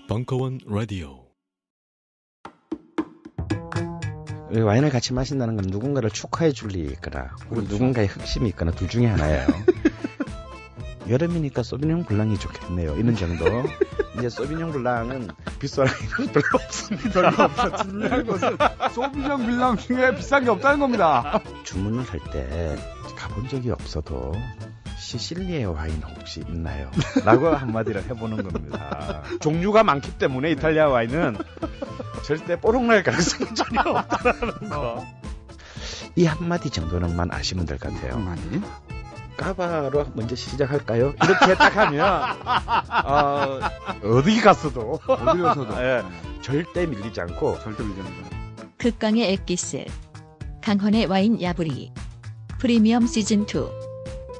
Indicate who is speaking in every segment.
Speaker 1: 벙커원 라디오.
Speaker 2: 와인을 같이 마신다는 건 누군가를 축하해 줄 일이 있거나 혹은 그렇죠. 누군가의 흑심이 있거나 둘 중에 하나예요. 여름이니까 소비뇽 블랑이 좋겠네요. 이런 정도. 이제 소비뇽 블랑은 비싼 게 별로 없습니다.
Speaker 3: 별로 없어. 중요한 것은 소비뇽 블랑 중에 비싼 게 없다는 겁니다.
Speaker 2: 주문을 할 때 가본 적이 없어도 시실리의 와인 혹시 있나요? 라고 한마디를 해보는 겁니다. 종류가 많기 때문에 이탈리아 와인은 절대 뽀록날 가능성이 전혀 없다는 거. 이 한마디 정도는만 아시면 될 것 같아요.
Speaker 3: 한마디?
Speaker 2: 까바로 먼저 시작할까요? 이렇게 딱 하면 어디 갔어도 예, 절대 밀리지 않고
Speaker 4: 극강의 엑기스 강헌의 와인 야부리 프리미엄 시즌2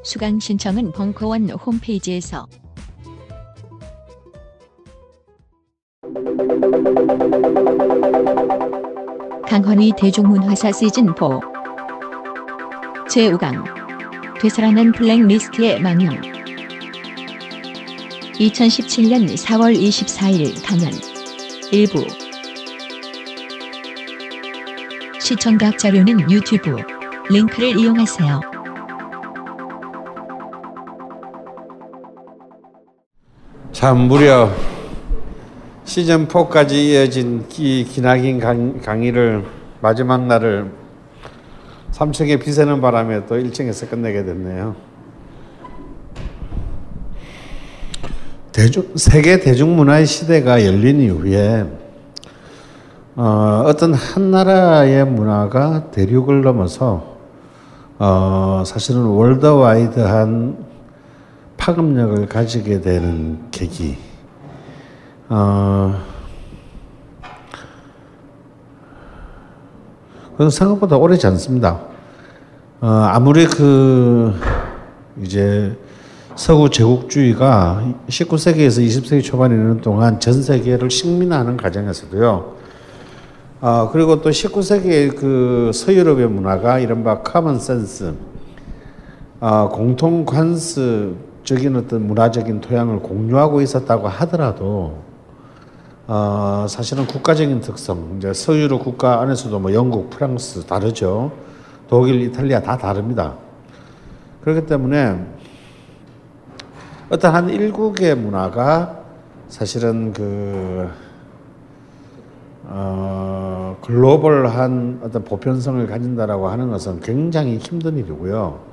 Speaker 4: 수강 신청은 벙커원 홈페이지에서. 강헌의 대중문화사 시즌4 제5강 되살아난 블랙리스트의 망영. 2017년 4월 24일 강연 일부. 시청각 자료는 유튜브 링크를 이용하세요.
Speaker 5: 참 무려 시즌4까지 이어진 이 기나긴 강의를 마지막 날을 삼척에 비 새는 바람에 또 1층에서 끝내게 됐네요. 세계 대중문화의 시대가 열린 이후에 어떤 한 나라의 문화가 대륙을 넘어서 사실은 월드와이드한 파급력을 가지게 되는 계기. 그건 생각보다 오래지 않습니다. 아무리 이제 서구 제국주의가 19세기에서 20세기 초반에 있는 동안 전 세계를 식민화하는 과정에서도요. 그리고 또 19세기의 서유럽의 문화가 이른바 커먼 센스, 공통 관습적인 어떤 문화적인 토양을 공유하고 있었다고 하더라도, 사실은 국가적인 특성, 이제 서유럽 국가 안에서도 뭐 영국, 프랑스 다르죠. 독일, 이탈리아 다 다릅니다. 그렇기 때문에 어떤 한 일국의 문화가 사실은 글로벌한 어떤 보편성을 가진다라고 하는 것은 굉장히 힘든 일이고요.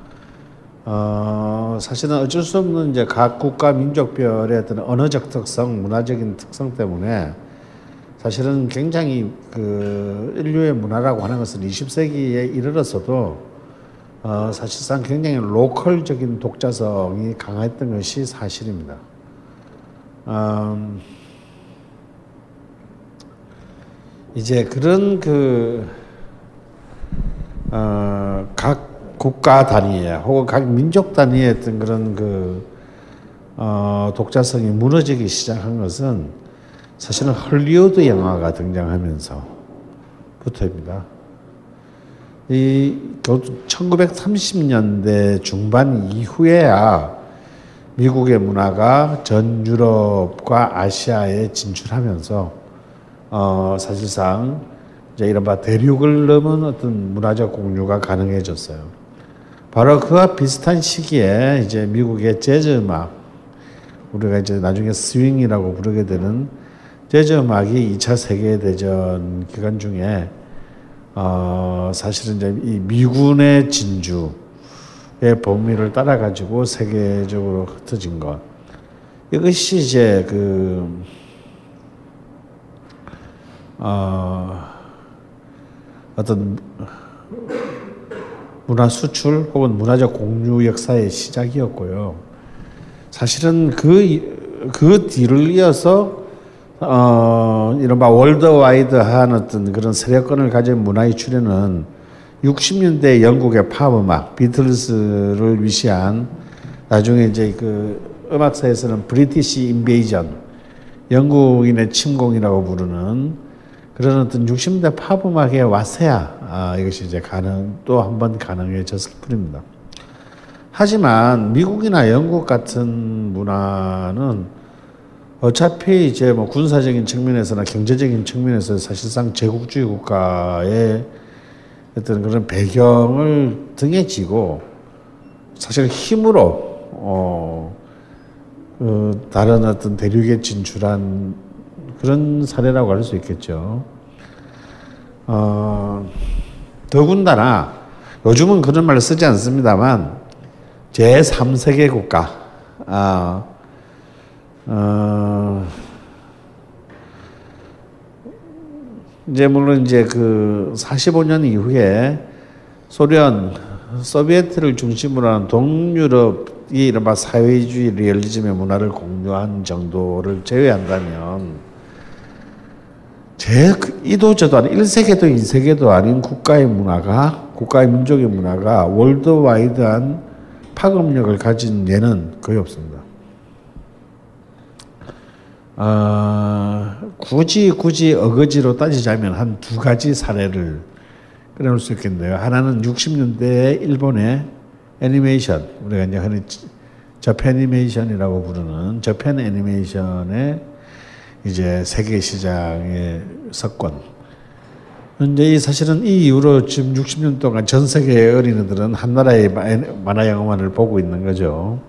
Speaker 5: 사실은 어쩔 수 없는 이제 각 국가 민족별의 어떤 언어적 특성, 문화적인 특성 때문에 사실은 굉장히 인류의 문화라고 하는 것은 20세기에 이르러서도 사실상 굉장히 로컬적인 독자성이 강했던 것이 사실입니다. 이제 그런 각 국가 단위에 혹은 각 민족 단위의 어떤 그런 독자성이 무너지기 시작한 것은 사실은 헐리우드 영화가 등장하면서부터입니다. 이 1930년대 중반 이후에야 미국의 문화가 전 유럽과 아시아에 진출하면서 사실상 이제 이른바 대륙을 넘은 어떤 문화적 공유가 가능해졌어요. 바로 그와 비슷한 시기에 이제 미국의 재즈 음악, 우리가 이제 나중에 스윙이라고 부르게 되는 재즈 음악이 2차 세계대전 기간 중에 사실은 이제 이 미군의 진주의 범위를 따라 가지고 세계적으로 흩어진 것. 이것이 이제 어떤 문화 수출 혹은 문화적 공유 역사의 시작이었고요. 사실은 그 뒤를 이어서 이른바 월드와이드한 어떤 그런 세력권을 가진 문화의 출현은 60년대 영국의 팝 음악, 비틀즈를 위시한 나중에 이제 음악사에서는 브리티시 인베이전, 영국인의 침공이라고 부르는 그런 어떤 60년대 팝 음악에 와서야 이것이 이제 또 한 번 가능해졌을 뿐입니다. 하지만 미국이나 영국 같은 문화는 어차피 이제 뭐 군사적인 측면에서나 경제적인 측면에서 사실상 제국주의 국가의 어떤 그런 배경을 등에 지고 사실 힘으로 다른 어떤 대륙에 진출한 그런 사례라고 할 수 있겠죠. 더군다나 요즘은 그런 말을 쓰지 않습니다만 제3세계 국가, 이제 물론 이제 그 45년 이후에 소비에트를 중심으로 하는 동유럽이 이른바 사회주의 리얼리즘의 문화를 공유한 정도를 제외한다면 이도저도 아닌 1세계도 2세계도 아닌 국가의 민족의 문화가 월드와이드한 파급력을 가진 예는 거의 없습니다. 굳이 어거지로 따지자면 한 두 가지 사례를 꺼내올 수 있겠는데요. 하나는 60년대 일본의 애니메이션, 우리가 이제 흔히 저패니메이션이라고 부르는 저팬 애니메이션의 이제 세계 시장의 석권. 이제 사실은 이 이후로 지금 60년 동안 전 세계의 어린이들은 한 나라의 만화 영화만을 보고 있는 거죠.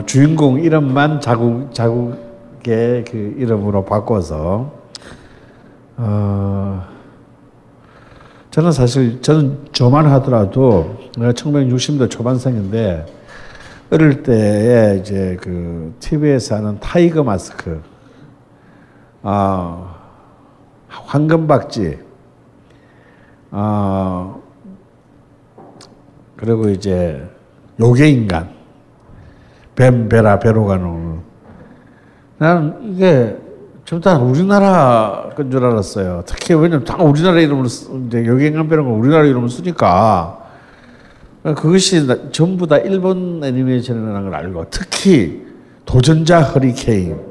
Speaker 5: 주인공 이름만 자국의 그 이름으로 바꿔서 저는 저만 하더라도 내가 1960년대 초반생인데 어릴 때에 이제 그 TV에서 하는 타이거 마스크, 황금박쥐, 그리고 이제 요괴인간, 배로가 나오는. 나는 이게 전부 다 우리나라 건 줄 알았어요. 특히 왜냐면 다 우리나라 이름을 이제 요괴인간 배로가 우리나라 이름을 쓰니까 그것이 전부 다 일본 애니메이션이라는 걸 알고, 특히 도전자 허리케인.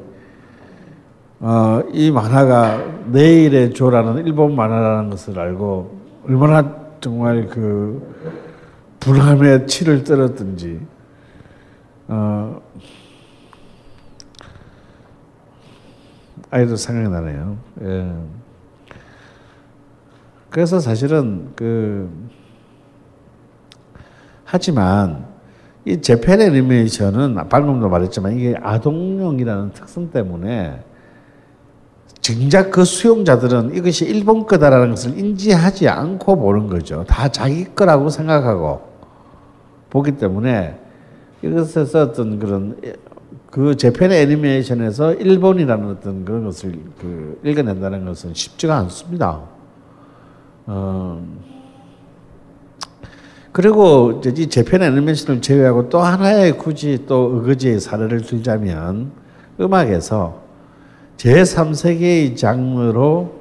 Speaker 5: 이 만화가 내일의 조라는 일본 만화라는 것을 알고 얼마나 정말 그 불함에 치를 떨었든지. 아이도 생각이 나네요. 예. 그래서 사실은 하지만 이 재팬 애니메이션은 방금도 말했지만 이게 아동용이라는 특성 때문에 정작 그 수용자들은 이것이 일본 거다라는 것을 인지하지 않고 보는 거죠. 다 자기 거라고 생각하고 보기 때문에 이것에서 어떤 그런 그 재팬 애니메이션에서 일본이라는 어떤 그런 것을 읽어낸다는 것은 쉽지가 않습니다. 그리고 이 재팬 애니메이션을 제외하고 또 하나의 굳이 또 어거지의 사례를 들자면 음악에서 제3세계의 장르로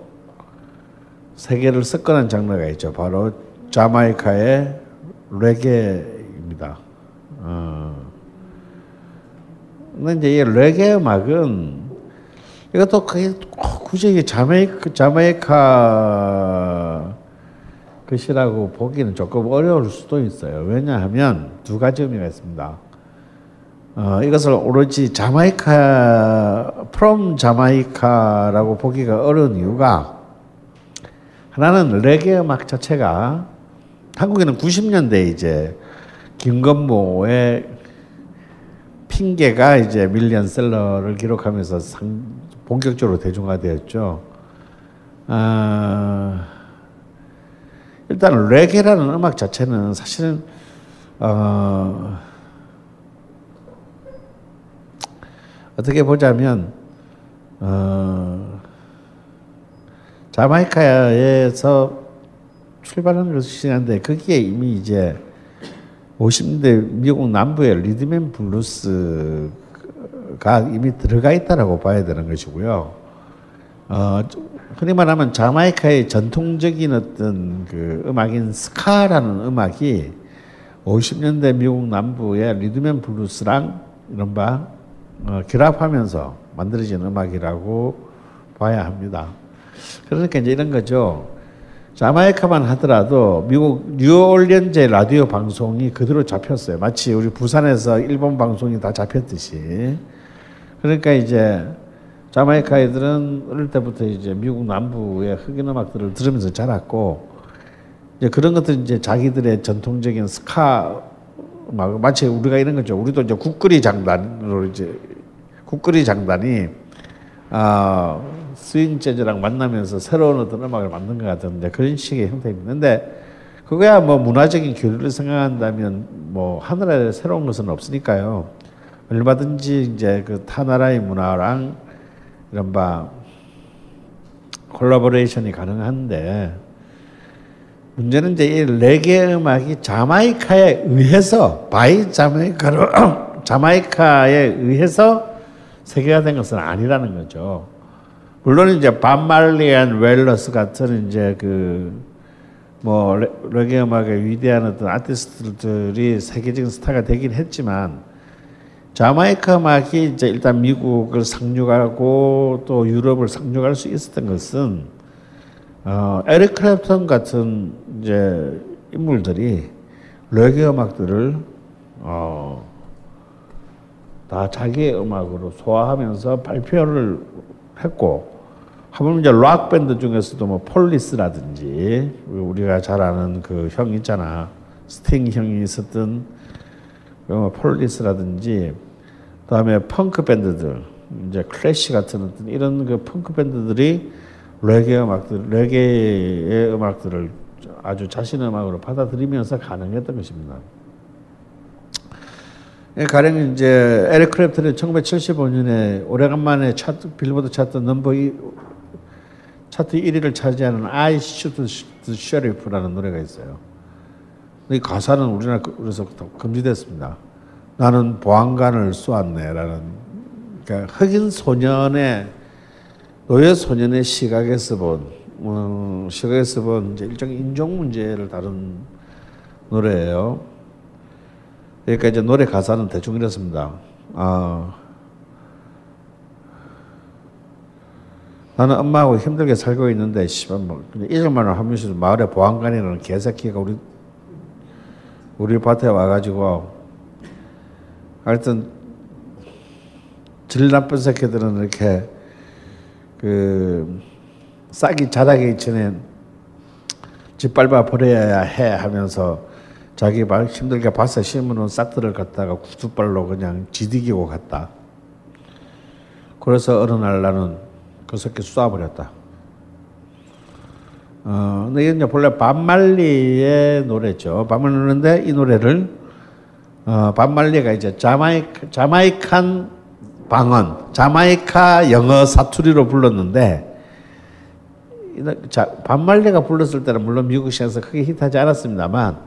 Speaker 5: 세계를 섞어낸 장르가 있죠. 바로 자마이카의 레게입니다. 근데 이제 이 레게 음악은 이것도 굳이 이게 자메이카 것이라고 보기는 조금 어려울 수도 있어요. 왜냐하면 두 가지 의미가 있습니다. 이것을 오로지 from 자마이카라고 보기가 어려운 이유가, 하나는 레게 음악 자체가 한국에는 90년대 이제 김건모의 핑계가 이제 밀리언셀러를 기록하면서 본격적으로 대중화되었죠. 일단 레게라는 음악 자체는 사실은 어떻게 보자면 자마이카에서 출발하는 것이긴 한데 거기에 이미 이제 50년대 미국 남부의 리듬앤 블루스가 이미 들어가 있다라고 봐야 되는 것이고요. 흔히 말하면 자마이카의 전통적인 어떤 그 음악인 스카라는 음악이 50년대 미국 남부의 리듬앤 블루스랑 이른바 결합하면서 만들어진 음악이라고 봐야 합니다. 그러니까 이제 이런 거죠. 자마이카만 하더라도 미국 뉴올리언즈의 라디오 방송이 그대로 잡혔어요. 마치 우리 부산에서 일본 방송이 다 잡혔듯이. 그러니까 이제 자마이카 애들은 어릴 때부터 이제 미국 남부의 흑인 음악들을 들으면서 자랐고, 이제 그런 것들 이제 자기들의 전통적인 스카 음악, 마치 우리가 이런 거죠. 우리도 이제 국거리 장단으로 이제 국거리 장단이 스윙 재즈랑 만나면서 새로운 어떤 음악을 만든 것 같은데 그런 식의 형태입니다. 근데 그거야 뭐 문화적인 교류를 생각한다면 뭐 하늘에 새로운 것은 없으니까요. 얼마든지 이제 그 타 나라의 문화랑 이런 바 콜라보레이션이 가능한데, 문제는 이제 이 레게 음악이 자마이카에 의해서 바이 자마이카로 자마이카에 의해서 세계화된 것은 아니라는 거죠. 물론 이제 밥 말리 앤 웰러스 같은 이제 그 뭐 레게 음악의 위대한 어떤 아티스트들이 세계적인 스타가 되긴 했지만, 자마이카 음악이 이제 일단 미국을 상륙하고 또 유럽을 상륙할 수 있었던 것은 에릭 클랩턴 같은 이제 인물들이 레게 음악들을 다 자기의 음악으로 소화하면서 발표를 했고, 하물며 이제 락 밴드 중에서도 뭐 폴리스라든지 우리가 잘 아는 그 형 있잖아, 스팅 형이 있었던 폴리스라든지, 그다음에 펑크 밴드들 이제 클래시 같은 어떤 이런 그 펑크 밴드들이 레게의 음악들을 아주 자신의 음악으로 받아들이면서 가능했던 것입니다. 가령 이제 에릭 클랩턴이 1975년에 오래간만에 빌보드 차트 차트 1위를 차지하는 I Shoot the Sheriff라는 노래가 있어요. 이 가사는 우리나라에서 금지됐습니다. 나는 보안관을 쏘았네라는, 그러니까 흑인 소년의 노예 소년의 시각에서 본 이제 일종의 인종 문제를 다룬 노래예요. 그러니까 이제 노래 가사는 대충 이렇습니다. 나는 엄마하고 힘들게 살고 있는데 씨발 뭐 이절만을 하면서 마을에 보안관이라는 개새끼가 우리 밭에 와가지고, 하여튼 질 나쁜 새끼들은 이렇게 그 싹이 자라기 전에 짓밟아 버려야 해 하면서 자기 말 힘들게 밭에 심어놓은 싹들을 갖다가 구두발로 그냥 지디기고 갔다. 그래서 어느 날 나는 그 새끼 쏴버렸다. 근데 이건 이제 본래 밥 말리의 노래죠. 밥 말리 노래인데 이 노래를 밥 말리가 이제 자마이칸 방언, 자마이카 영어 사투리로 불렀는데, 밥 말리가 불렀을 때는 물론 미국 시장에서 크게 히트하지 않았습니다만,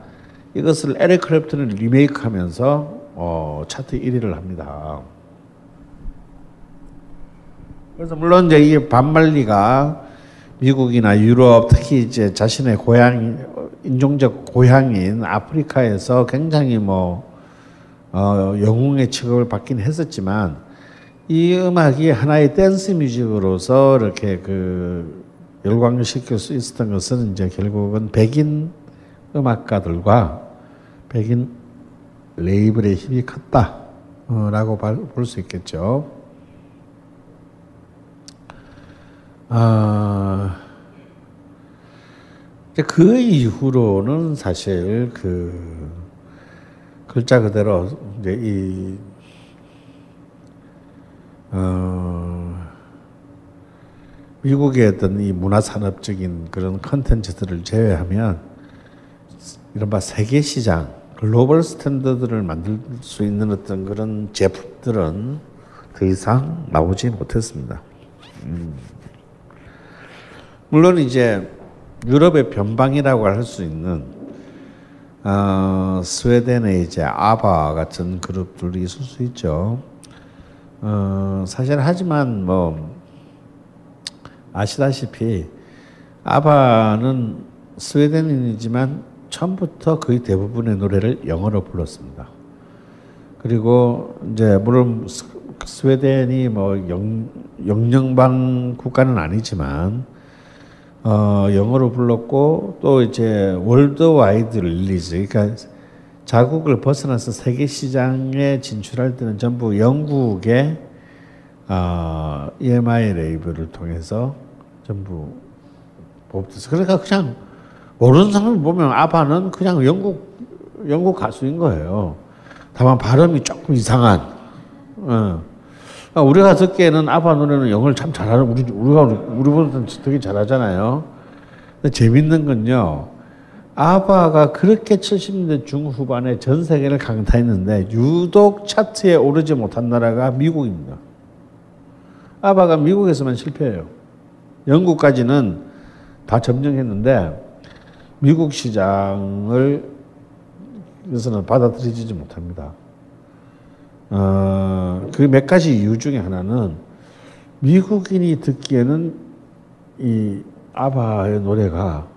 Speaker 5: 이것을 에릭 클랩턴이 리메이크하면서 차트 1위를 합니다. 그래서 물론 이제 이 밥 말리가 미국이나 유럽, 특히 이제 자신의 인종적 고향인 아프리카에서 굉장히 영웅의 취급을 받긴 했었지만, 이 음악이 하나의 댄스 뮤직으로서 이렇게 그 열광시킬 수 있었던 것은 이제 결국은 백인 음악가들과 백인 레이블의 힘이 컸다라고 볼 수 있겠죠. 이제 그 이후로는 사실 그 글자 그대로 이제 미국의 어떤 이 문화산업적인 그런 컨텐츠들을 제외하면 이른바 세계 시장, 글로벌 스탠더드를 만들 수 있는 어떤 그런 제품들은 더 이상 나오지 못했습니다. 물론 이제 유럽의 변방이라고 할 수 있는 스웨덴의 이제 아바 같은 그룹들이 있을 수 있죠. 사실 하지만 아시다시피 아바는 스웨덴인이지만 처음부터 거의 대부분의 노래를 영어로 불렀습니다. 그리고 이제 물론 스웨덴이 영연방 국가는 아니지만 영어로 불렀고 또 이제 월드와이드 릴리즈, 그러니까 자국을 벗어나서 세계 시장에 진출할 때는 전부 영국의 EMI 레이블을 통해서 전부 보급됐어. 그러니까 그냥 모르는 사람이 보면 아바는 그냥 영국 가수인 거예요. 다만 발음이 조금 이상한. 우리가 듣기에는 아바 노래는 영어를 참 잘하는, 우리보다 되게 잘하잖아요. 근데 재밌는 건요, 아바가 그렇게 70년대 중후반에 전 세계를 강타했는데 유독 차트에 오르지 못한 나라가 미국입니다. 아바가 미국에서만 실패해요. 영국까지는 다 점령했는데 미국 시장을 에서는 받아들이지 못합니다. 그 몇 가지 이유 중에 하나는 미국인이 듣기에는 이 아바의 노래가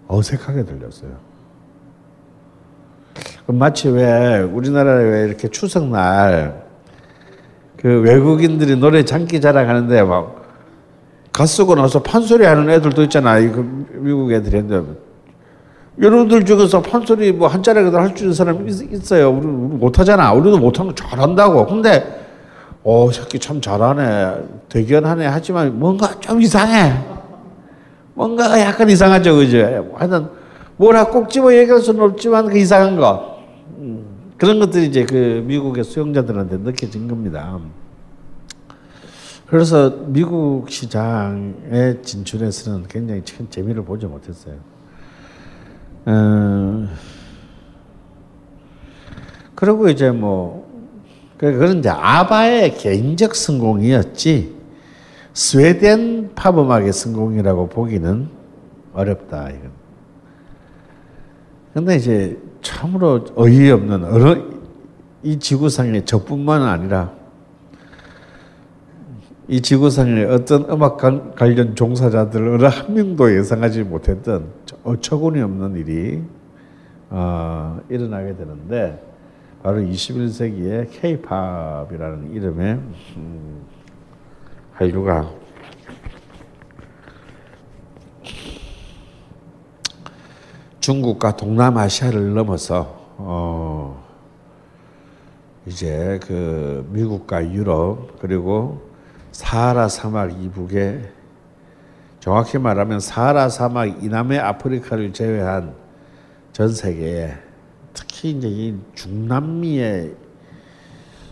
Speaker 5: 어색하게 들렸어요. 마치 왜 우리나라에 왜 이렇게 추석날 그 외국인들이 노래 장기 자랑하는데 막 가쓰고 나서 판소리 하는 애들도 있잖아. 그 미국 애들인데 여러분들 중에서 판소리 뭐 한자리라도 할 줄 있는 사람이 있어요. 우리 못하잖아. 우리도 못하는 거 잘한다고. 근데 새끼 참 잘하네. 대견하네. 하지만 뭔가 좀 이상해. 뭔가가 약간 이상하죠. 그죠? 하여튼 뭐라 꼭 집어 얘기할 수는 없지만 그 이상한 거. 그런 것들이 이제 그 미국의 수용자들한테 느껴진 겁니다. 그래서 미국 시장에 진출해서는 굉장히 큰 재미를 보지 못했어요. 그리고 이제 그건 이제 아바의 개인적 성공이었지, 스웨덴 팝 음악의 성공이라고 보기는 어렵다, 이건. 근데 이제 참으로 어이없는, 이 지구상에 저뿐만 아니라 이 지구상에 어떤 음악 관련 종사자들 어느 한 명도 예상하지 못했던 어처구니 없는 일이 일어나게 되는데, 바로 21세기의 K-팝이라는 이름의 한류가 중국과 동남아시아를 넘어서 이제 그 미국과 유럽, 그리고 사하라 사막 이북에, 정확히 말하면 사하라 사막 이남의 아프리카를 제외한 전 세계에, 특히 이제 이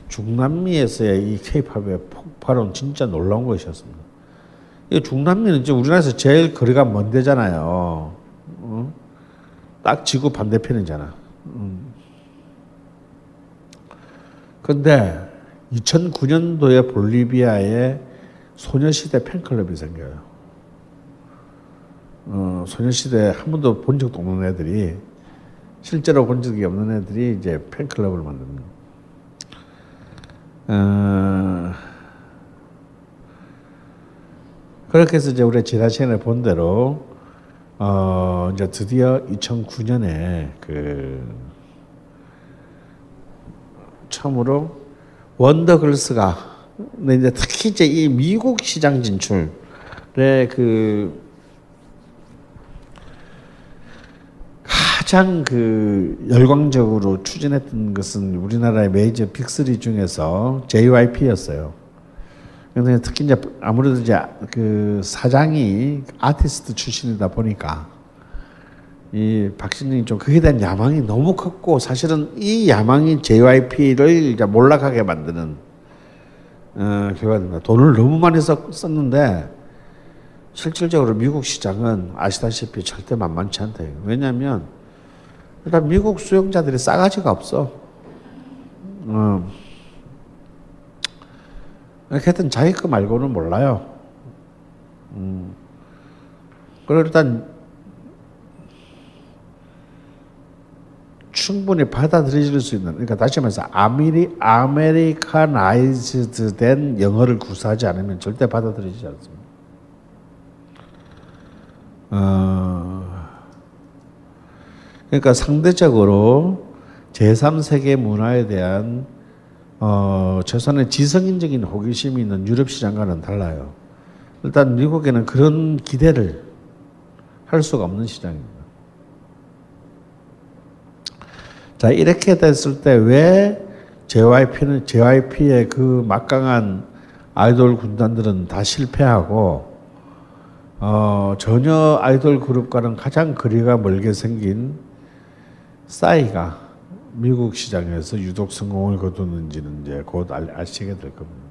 Speaker 5: 중남미에서의 이 K-팝의 폭발은 진짜 놀라운 것이었습니다. 이 중남미는 이제 우리나라에서 제일 거리가 먼 데잖아요. 딱 지구 반대편이잖아. 그런데 2009년도에 볼리비아에 소녀시대 팬클럽이 생겨요. 소녀시대 한 번도 본 적도 없는 애들이, 실제로 본 적이 없는 애들이 이제 팬클럽을 만듭니다. 그렇게 해서 이제 우리 지난 시간에 본 대로 이제 드디어 2009년에 처음으로 원더걸스가, 근데 이제 특히 이제 이 미국 시장 진출에 가장 열광적으로 추진했던 것은 우리나라의 메이저 빅3 중에서 JYP였어요. 근데 특히 이제 아무래도 이제 그 사장이 아티스트 출신이다 보니까 이 박신영이 좀 그에 대한 야망이 너무 컸고, 사실은 이 야망이 JYP를 이제 몰락하게 만드는 결과입니다. 돈을 너무 많이 썼는데 실질적으로 미국 시장은 아시다시피 절대 만만치 않다. 왜냐하면 일단 미국 수용자들이 싸가지가 없어. 하여튼 자기 거 말고는 몰라요. 그리고 일단 충분히 받아들여질 수 있는, 그러니까 다시 말해서 아메리카나이즈드 된 영어를 구사하지 않으면 절대 받아들여지지 않습니다. 그러니까 상대적으로 제3세계 문화에 대한 최소한의 지성인적인 호기심이 있는 유럽 시장과는 달라요. 일단 미국에는 그런 기대를 할 수가 없는 시장입니다. 자, 이렇게 됐을 때 왜 JYP의 그 막강한 아이돌 군단들은 다 실패하고 전혀 아이돌 그룹과는 가장 거리가 멀게 생긴 싸이가 미국 시장에서 유독 성공을 거두는지는 이제 곧 아시게 될 겁니다.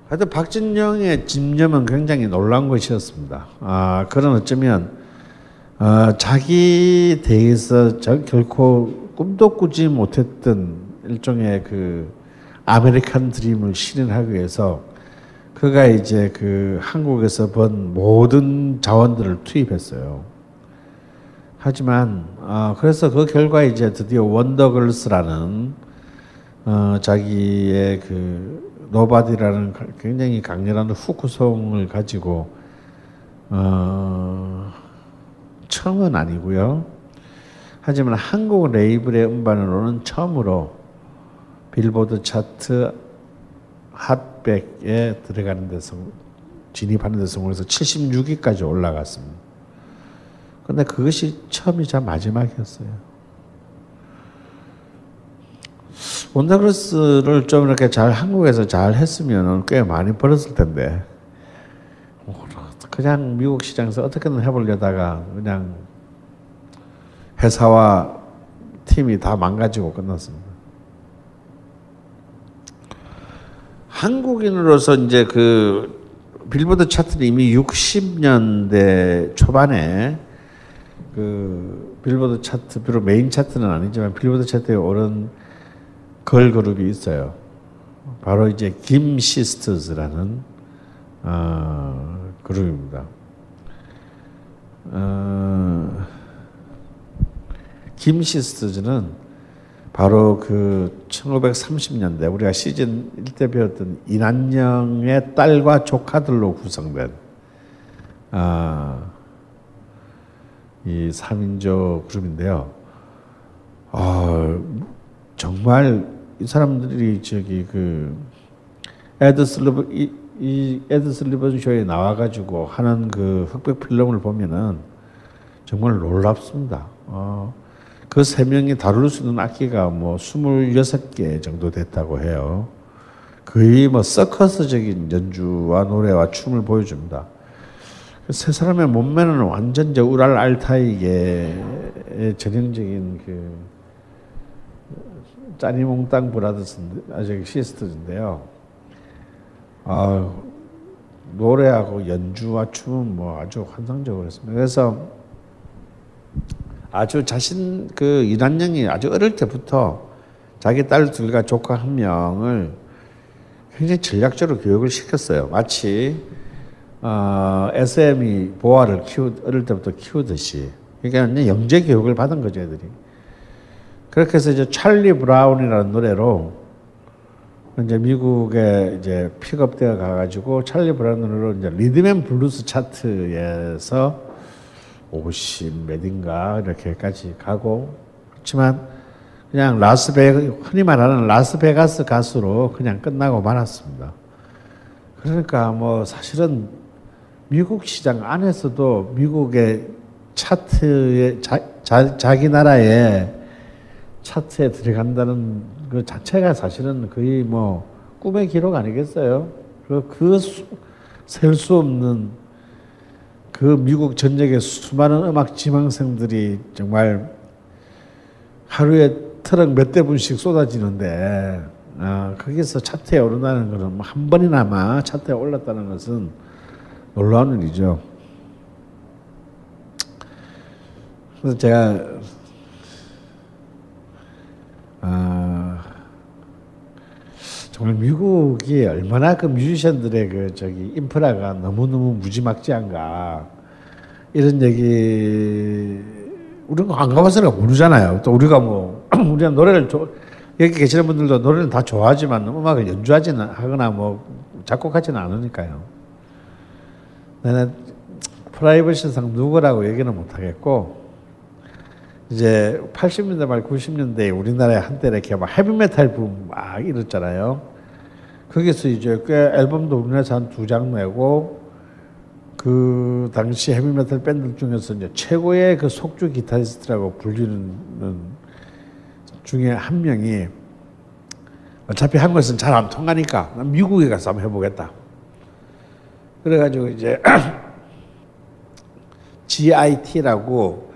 Speaker 5: 하여튼 박진영의 집념은 굉장히 놀라운 것이었습니다. 그런 어쩌면 자기 대해서 결코 꿈도 꾸지 못했던 일종의 그 아메리칸 드림을 실현하기 위해서 그가 이제 그 한국에서 번 모든 자원들을 투입했어요. 하지만 그래서 그 결과 이제 드디어 원더걸스라는 자기의 그 노바디라는 굉장히 강렬한 후크송을 가지고 처음은 아니고요. 하지만 한국 레이블의 음반으로는 처음으로 빌보드 차트 핫100에 들어가는 데서 진입하는 데 성공해서 76위까지 올라갔습니다. 근데 그것이 처음이자 마지막이었어요. 원더걸스를 좀 이렇게 잘 한국에서 잘 했으면 꽤 많이 벌었을 텐데 그냥 미국 시장에서 어떻게든 해보려다가 그냥 회사와 팀이 다 망가지고 끝났습니다. 한국인으로서 이제 그 빌보드 차트는 이미 60년대 초반에 그 빌보드 차트, 비록 메인 차트는 아니지만 빌보드 차트에 오른 걸그룹이 있어요. 바로 이제 김 시스터즈라는 그룹입니다. 김 시스터즈는 바로 그 1930년대 우리가 시즌 1때 배웠던 이난영의 딸과 조카들로 구성된 이 3인조 그룹인데요. 정말 이 사람들이 저기 그 에드 슬리번 쇼에 나와가지고 하는 그 흑백 필름을 보면은 정말 놀랍습니다. 그 세 명이 다룰 수 있는 악기가 뭐 26개 정도 됐다고 해요. 거의 뭐 서커스적인 연주와 노래와 춤을 보여줍니다. 세 사람의 몸매는 완전 저 우랄 알타이계의 전형적인 그 짜니몽땅 브라더스 아주 시스터즈인데요. 노래하고 연주와 춤은 뭐 아주 환상적으로 했습니다. 그래서 아주 그 이난영이 아주 어릴 때부터 자기 딸들과 조카 한 명을 굉장히 전략적으로 교육을 시켰어요. 마치 SM이 보아를 어릴 때부터 키우듯이. 그러니까 영재 교육을 받은 거죠, 애들이. 그렇게 해서 이제 찰리 브라운이라는 노래로 이제 미국에 이제 픽업되어 가가지고 찰리 브라운 노래로 이제 리듬 앤 블루스 차트에서 50 몇인가 이렇게까지 가고, 그렇지만 그냥 흔히 말하는 라스베가스 가수로 그냥 끝나고 말았습니다. 그러니까 뭐 사실은 미국 시장 안에서도 미국의 차트에 자기 나라의 차트에 들어간다는 그 자체가 사실은 거의 뭐 꿈의 기록 아니겠어요? 셀 수 없는 그 미국 전역의 수많은 음악 지망생들이 정말 하루에 트럭 몇 대분씩 쏟아지는데 거기서 차트에 오른다는 것은 한 번이나마 차트에 올랐다는 것은 놀라운 일이죠. 그래서 제가 정말 미국이 얼마나 그 뮤지션들의 그 저기 인프라가 너무너무 무지막지한가 이런 얘기 우리가 안 가봐서는 모르잖아요. 또 우리가 우리가 노래를 여기 계시는 분들도 노래를 다 좋아하지만 음악을 연주하지는 하거나 뭐 작곡하지는 않으니까요. 나는 프라이버시상 누구라고 얘기는 못하겠고, 이제 80년대 말 90년대에 우리나라에 한때 이렇게 막 헤비메탈 붐 막 이랬잖아요. 거기서 이제 꽤 앨범도 우리나라에서 한 2장 내고 그 당시 헤비메탈 밴드 중에서 이제 최고의 그 속주 기타리스트라고 불리는 중에 한 명이 어차피 한국에서는 잘 안 통하니까 난 미국에 가서 한번 해보겠다. 그래가지고 이제 GIT라고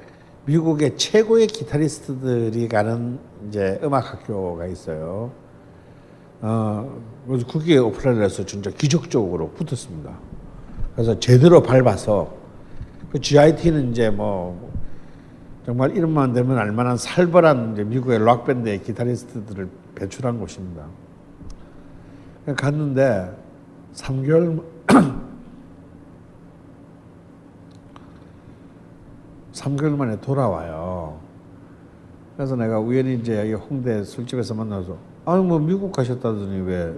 Speaker 5: 미국의 최고의 기타리스트들이 가는 이제 음악 학교가 있어요. 그래서 거기에 오프라인을 해서 진짜 기적적으로 붙었습니다. 그래서 제대로 밟아서 그 GIT는 이제 뭐 정말 이름만 되면 알만한 살벌한 이제 미국의 락 밴드의 기타리스트들을 배출한 곳입니다. 갔는데 3개월 3개월 만에 돌아와요. 그래서 내가 우연히 이제 홍대 술집에서 만나서 아니 뭐 미국 가셨다더니 왜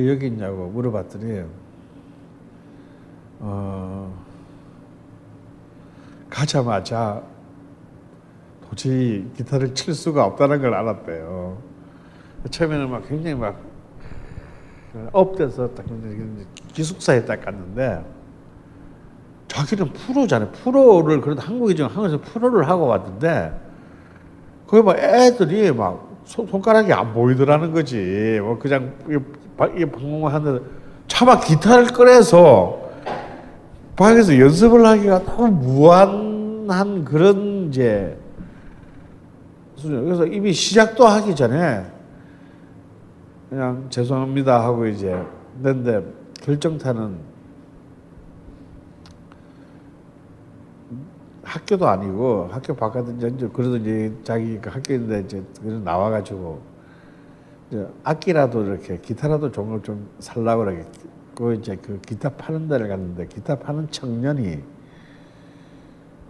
Speaker 5: 여기 있냐고 물어봤더니 가자마자 도저히 기타를 칠 수가 없다는 걸 알았대요. 처음에는 막 굉장히 막 업돼서 딱 기숙사에 딱 갔는데 자기는 프로잖아요. 프로를 그래도 한국에서 프로를 하고 왔는데 거기 막 애들이 막 손가락이 안 보이더라는 거지. 뭐 그냥 이 방송을 하는데 차마 기타를 꺼내서 방에서 연습을 하기가 너무 무한한 그런 이제 수준. 그래서 이미 시작도 하기 전에 그냥 죄송합니다 하고 이제 근데 결정타는 학교도 아니고 학교 바깥에 이제 그래도 이제 자기 학교인데 이제 나와가지고 이제 악기라도 이렇게 기타라도 종을 좀 살라고 그러게 그 이제 그 기타 파는 데를 갔는데 기타 파는 청년이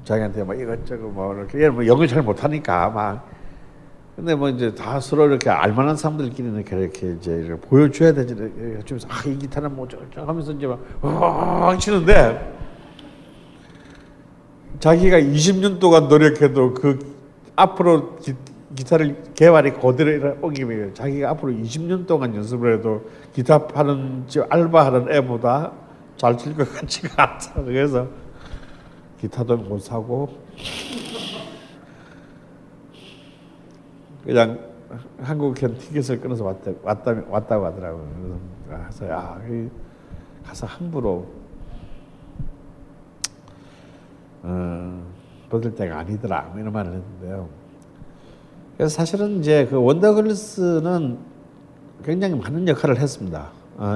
Speaker 5: 자기한테 막 이것저것 뭐 이렇게 얘는 뭐 영어 잘 못하니까 막 근데 뭐 이제 다 서로 이렇게 알만한 사람들끼리 이렇게 이제 이렇게 보여줘야 되지 주면서 이 기타는 뭐 저저 하면서 이제 막 치는데. 자기가 20년 동안 노력해도 그 앞으로 기타를 개발이 그대로 옮기면 자기가 앞으로 20년 동안 연습을 해도 기타 파는 알바하는 애보다 잘 칠 것 같지가 않다. 그래서 기타도 못 사고 그냥 한국행 티켓을 끊어서 왔다고 하더라고요. 그래서 가서 함부로 받을 때가 아니더라 이런 말을 했는데요. 그래서 사실은 이제 그 원더걸스는 굉장히 많은 역할을 했습니다.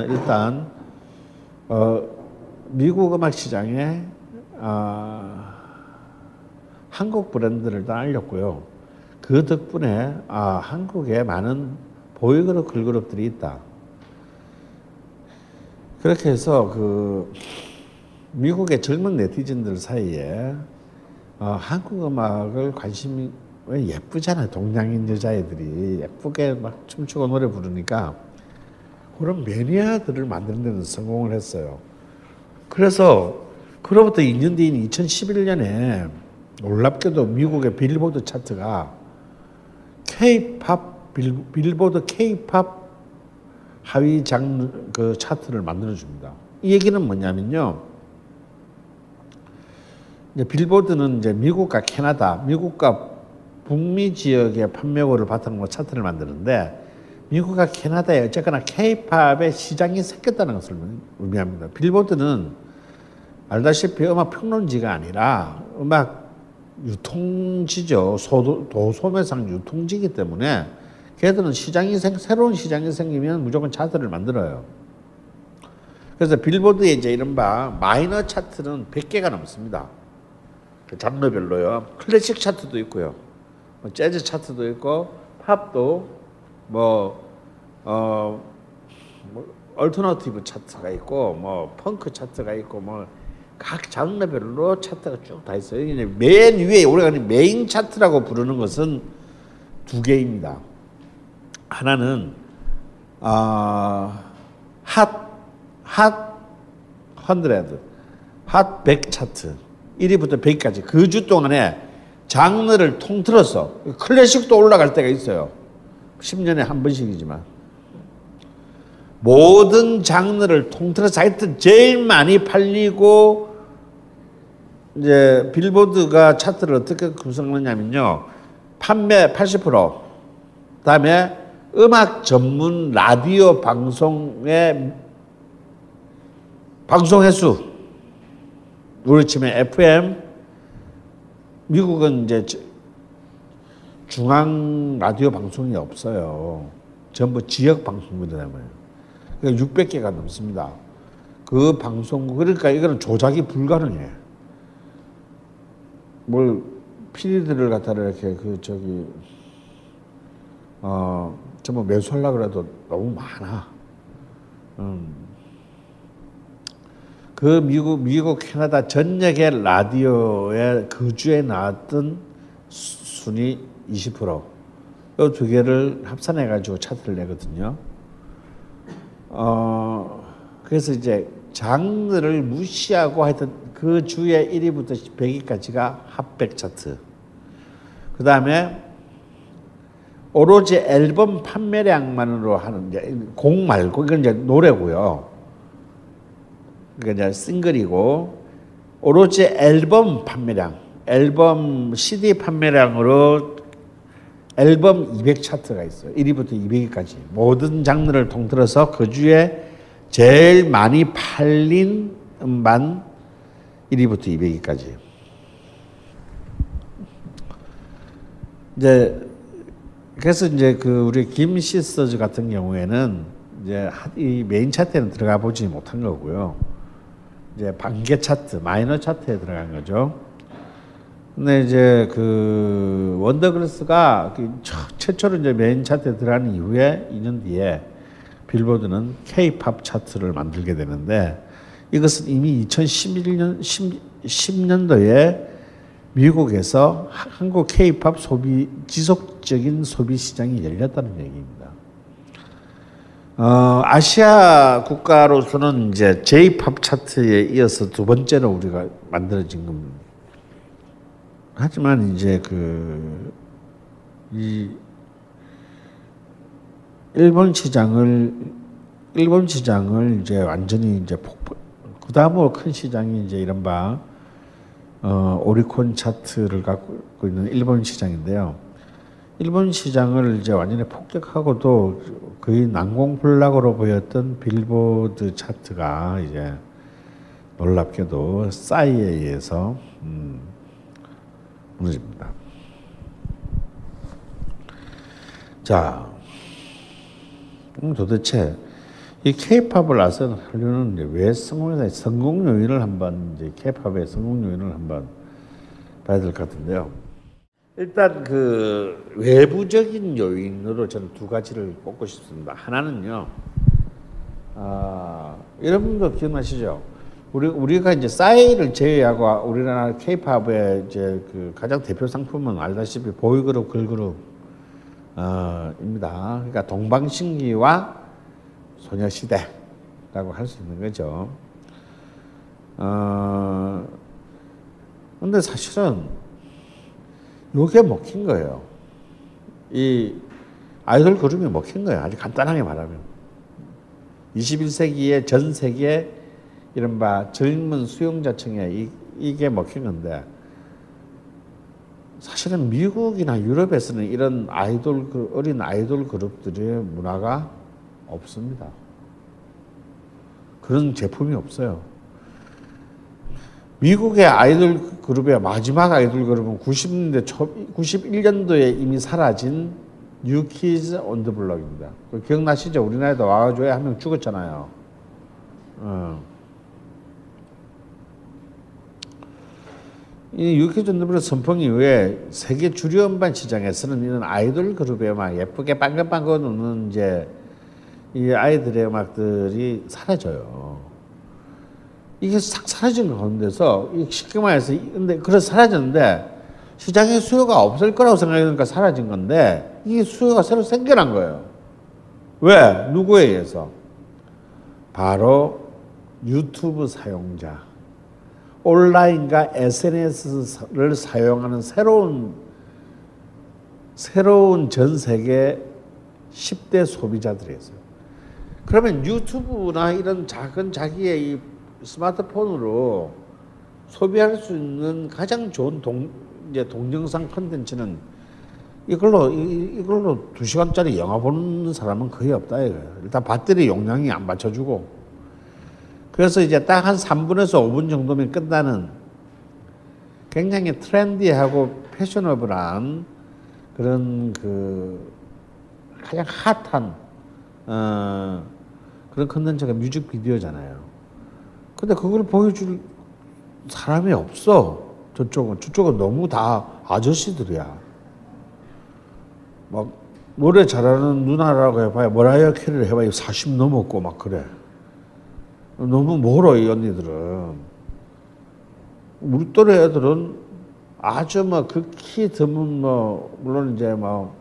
Speaker 5: 일단 미국 음악 시장에 한국 브랜드를 다 알렸고요. 그 덕분에 한국에 많은 보이그룹 걸그룹들이 있다. 그렇게 해서 그 미국의 젊은 네티즌들 사이에 한국 음악을 관심이 왜 예쁘잖아요. 동양인 여자애들이 예쁘게 막 춤추고 노래 부르니까 그런 매니아들을 만드는 데는 성공을 했어요. 그래서 그로부터 2년 뒤인 2011년에 놀랍게도 미국의 빌보드 차트가 빌보드 K-팝 하위 장르 그 차트를 만들어 줍니다. 이 얘기는 뭐냐면요. 이제 빌보드는 이제 미국과 캐나다, 미국과 북미 지역의 판매고를 바탕으로 차트를 만드는데 미국과 캐나다에 어쨌거나 K-팝의 시장이 생겼다는 것을 의미합니다. 빌보드는 알다시피 음악 평론지가 아니라 음악 유통지죠. 도소매상 유통지이기 때문에 걔들은 새로운 시장이 생기면 무조건 차트를 만들어요. 그래서 빌보드의 이제 이른바 마이너 차트는 100개가 넘습니다. 그 장르별로요. 클래식 차트도 있고요. 뭐 재즈 차트도 있고 팝도 얼터너티브 차트가 있고 뭐 펑크 차트가 있고 뭐 각 장르별로 차트가 쭉 다 있어요. 맨 위에 우리가 메인 차트라고 부르는 것은 2개입니다. 하나는 핫 100, 핫 100 차트 1위부터 100까지 그 주 동안에 장르를 통틀어서 클래식도 올라갈 때가 있어요. 10년에 한 번씩이지만 모든 장르를 통틀어서 하여튼 제일 많이 팔리고 이제 빌보드가 차트를 어떻게 구성하냐면요. 판매 80%, 그다음에 음악 전문 라디오 방송의 방송 횟수, 우리 치면 FM, 미국은 이제 중앙 라디오 방송이 없어요. 전부 지역 방송국이라면. 그러니까 600개가 넘습니다. 그 방송국, 그러니까 이거는 조작이 불가능해. 뭘 PD들을 갖다가 이렇게 전부 매수하려고 해도 너무 많아. 그 미국, 캐나다 전역의 라디오에 그 주에 나왔던 순위 20%. 이 두 개를 합산해가지고 차트를 내거든요. 그래서 이제 장르를 무시하고 하여튼 그 주에 1위부터 100위까지가 핫백 차트. 그 다음에 오로지 앨범 판매량만으로 하는 이제 곡 말고 이건 이제 노래고요. 그러니까 이제 싱글이고 오로지 앨범 판매량, 앨범 CD 판매량으로 앨범 200 차트가 있어요. 1위부터 200위까지 모든 장르를 통틀어서 그 주에 제일 많이 팔린 음반 1위부터 200위까지. 이제 그래서 이제 그 우리 김 시스터즈 같은 경우에는 이제 이 메인 차트에는 들어가 보지 못한 거고요. 이제 반개 차트, 마이너 차트에 들어간 거죠. 근데 이제 그 원더걸스가 최초로 이제 메인 차트에 들어간 이후에 2년 뒤에 빌보드는 K-팝 차트를 만들게 되는데 이것은 이미 2011년 10년도에 미국에서 한국 K-팝 지속적인 소비 시장이 열렸다는 얘기입니다. 아시아 국가로서는 이제 J-팝 차트에 이어서 두 번째로 우리가 만들어진 겁니다. 하지만 이제 이 일본 시장을 이제 완전히 이제 그 다음으로 큰 시장이 이제 이른바 오리콘 차트를 갖고 있는 일본 시장인데요. 일본 시장을 이제 완전히 폭격하고도 거의 난공불락으로 보였던 빌보드 차트가 이제 놀랍게도 싸이에 의해서 무너집니다. 자, 도대체 이 K-팝을 하려는 이제 왜 성공했나? 성공 요인을 한번 이제 K-팝의 성공 요인을 한번 봐야 될 것 같은데요. 일단 그 외부적인 요인으로 저는 두 가지를 꼽고 싶습니다. 하나는요, 여러분도 기억나시죠? 우리가 이제 싸이를 제외하고 우리나라 K-팝의 이제 그 가장 대표 상품은 알다시피 보이그룹, 걸그룹 입니다. 그러니까 동방신기와 소녀시대라고 할 수 있는 거죠. 근데 사실은 이게 먹힌 거예요. 이 아이돌 그룹이 먹힌 거예요. 아주 간단하게 말하면. 21세기의 전 세계 이른바 젊은 수용자층에 이게 먹힌 건데 사실은 미국이나 유럽에서는 이런 어린 아이돌 그룹들의 문화가 없습니다. 그런 제품이 없어요. 미국의 아이돌 그룹의 마지막 아이돌 그룹은 91년도에 이미 사라진 뉴 키즈 온 더 블럭입니다. 기억나시죠? 우리나라에도 와가지고 한 명 죽었잖아요. 이 뉴 키즈 온 더 블럭 선풍 이후에 세계 주류 음반 시장에서는 이런 아이돌 그룹의 막 예쁘게 빵긋빵긋 웃는 이제 이 아이들의 음악들이 사라져요. 이게 싹 사라진 가운데서 쉽게 말해서 근데 그래서 사라졌는데 시장에 수요가 없을 거라고 생각하니까 사라진 건데 이게 수요가 새로 생겨난 거예요. 왜? 누구에 의해서? 바로 유튜브 사용자, 온라인과 SNS를 사용하는 새로운 전 세계 10대 소비자들이었어요. 그러면 유튜브나 이런 작은 자기의 이 스마트폰으로 소비할 수 있는 가장 좋은 이제 동영상 콘텐츠는 이걸로 2시간짜리 영화 보는 사람은 거의 없다 이거예요. 일단 배터리 용량이 안 받쳐주고. 그래서 이제 딱 한 3분에서 5분 정도면 끝나는 굉장히 트렌디하고 패셔너블한 그런 그 가장 핫한 그런 콘텐츠가 뮤직비디오잖아요. 근데 그걸 보여줄 사람이 없어. 저쪽은 너무 다 아저씨들이야. 막 노래 잘하는 누나라고 해봐야 머라이어 캐리를 해봐야 40 넘었고 막 그래. 너무 멀어 이 언니들은. 우리 또래 애들은 아주 뭐 극히 드문 뭐 물론 이제 뭐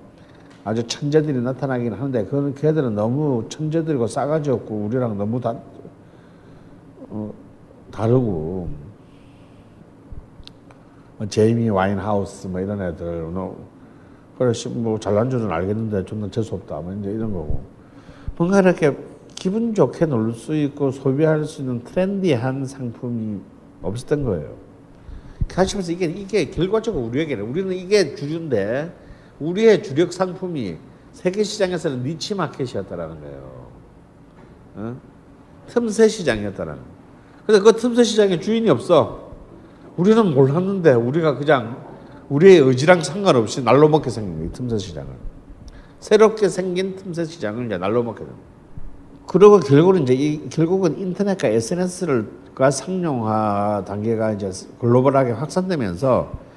Speaker 5: 아주 천재들이 나타나긴 하는데 그건 걔들은 너무 천재들이고 싸가지 없고 우리랑 너무 다르고 뭐 제이미 와인하우스 뭐 이런 애들 그래 뭐 잘난 줄은 알겠는데 존나 재수 없다 뭐 이제 이런 거고 뭔가 이렇게 기분 좋게 놀 수 있고 소비할 수 있는 트렌디한 상품이 없었던 거예요. 사실 이게 결과적으로 우리는 이게 주류인데 우리의 주력 상품이 세계 시장에서는 니치 마켓이었다라는 거예요. 틈새 시장이었다라는 거예요. 근데 그 틈새 시장에 주인이 없어. 우리는 몰랐는데 우리가 그냥 우리의 의지랑 상관없이 날로 먹게 생긴 거예요. 틈새 시장을. 새롭게 생긴 틈새 시장을 이제 날로 먹게 됩니다. 그리고 결국은 인터넷과 SNS가 상용화 단계가 이제 글로벌하게 확산되면서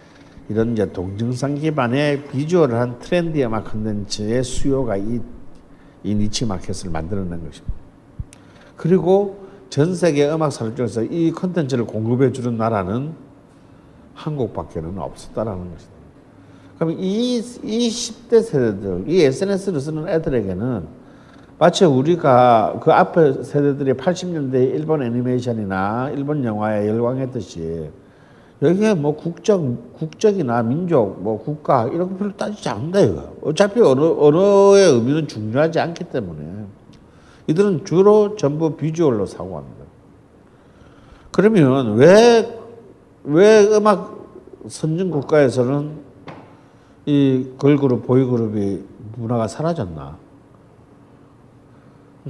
Speaker 5: 이런 이제 동영상 기반의 비주얼한 트렌디 음악 콘텐츠의 수요가 이 니치 마켓을 만들어낸 것입니다. 그리고 전 세계 음악 산업 중에서 이 콘텐츠를 공급해 주는 나라는 한국밖에는 없었다라는 것입니다. 그럼 이 10대 세대들, 이 SNS를 쓰는 애들에게는 마치 우리가 그 앞에 세대들이 80년대 일본 애니메이션이나 일본 영화에 열광했듯이 여기에 뭐 국적이나 민족, 뭐 국가 이런 거 별로 따지지 않는다 이거. 어차피 언어의 의미는 중요하지 않기 때문에 이들은 주로 전부 비주얼로 사고합니다. 그러면 왜 음악 선진 국가에서는 이 걸그룹, 보이그룹이 문화가 사라졌나?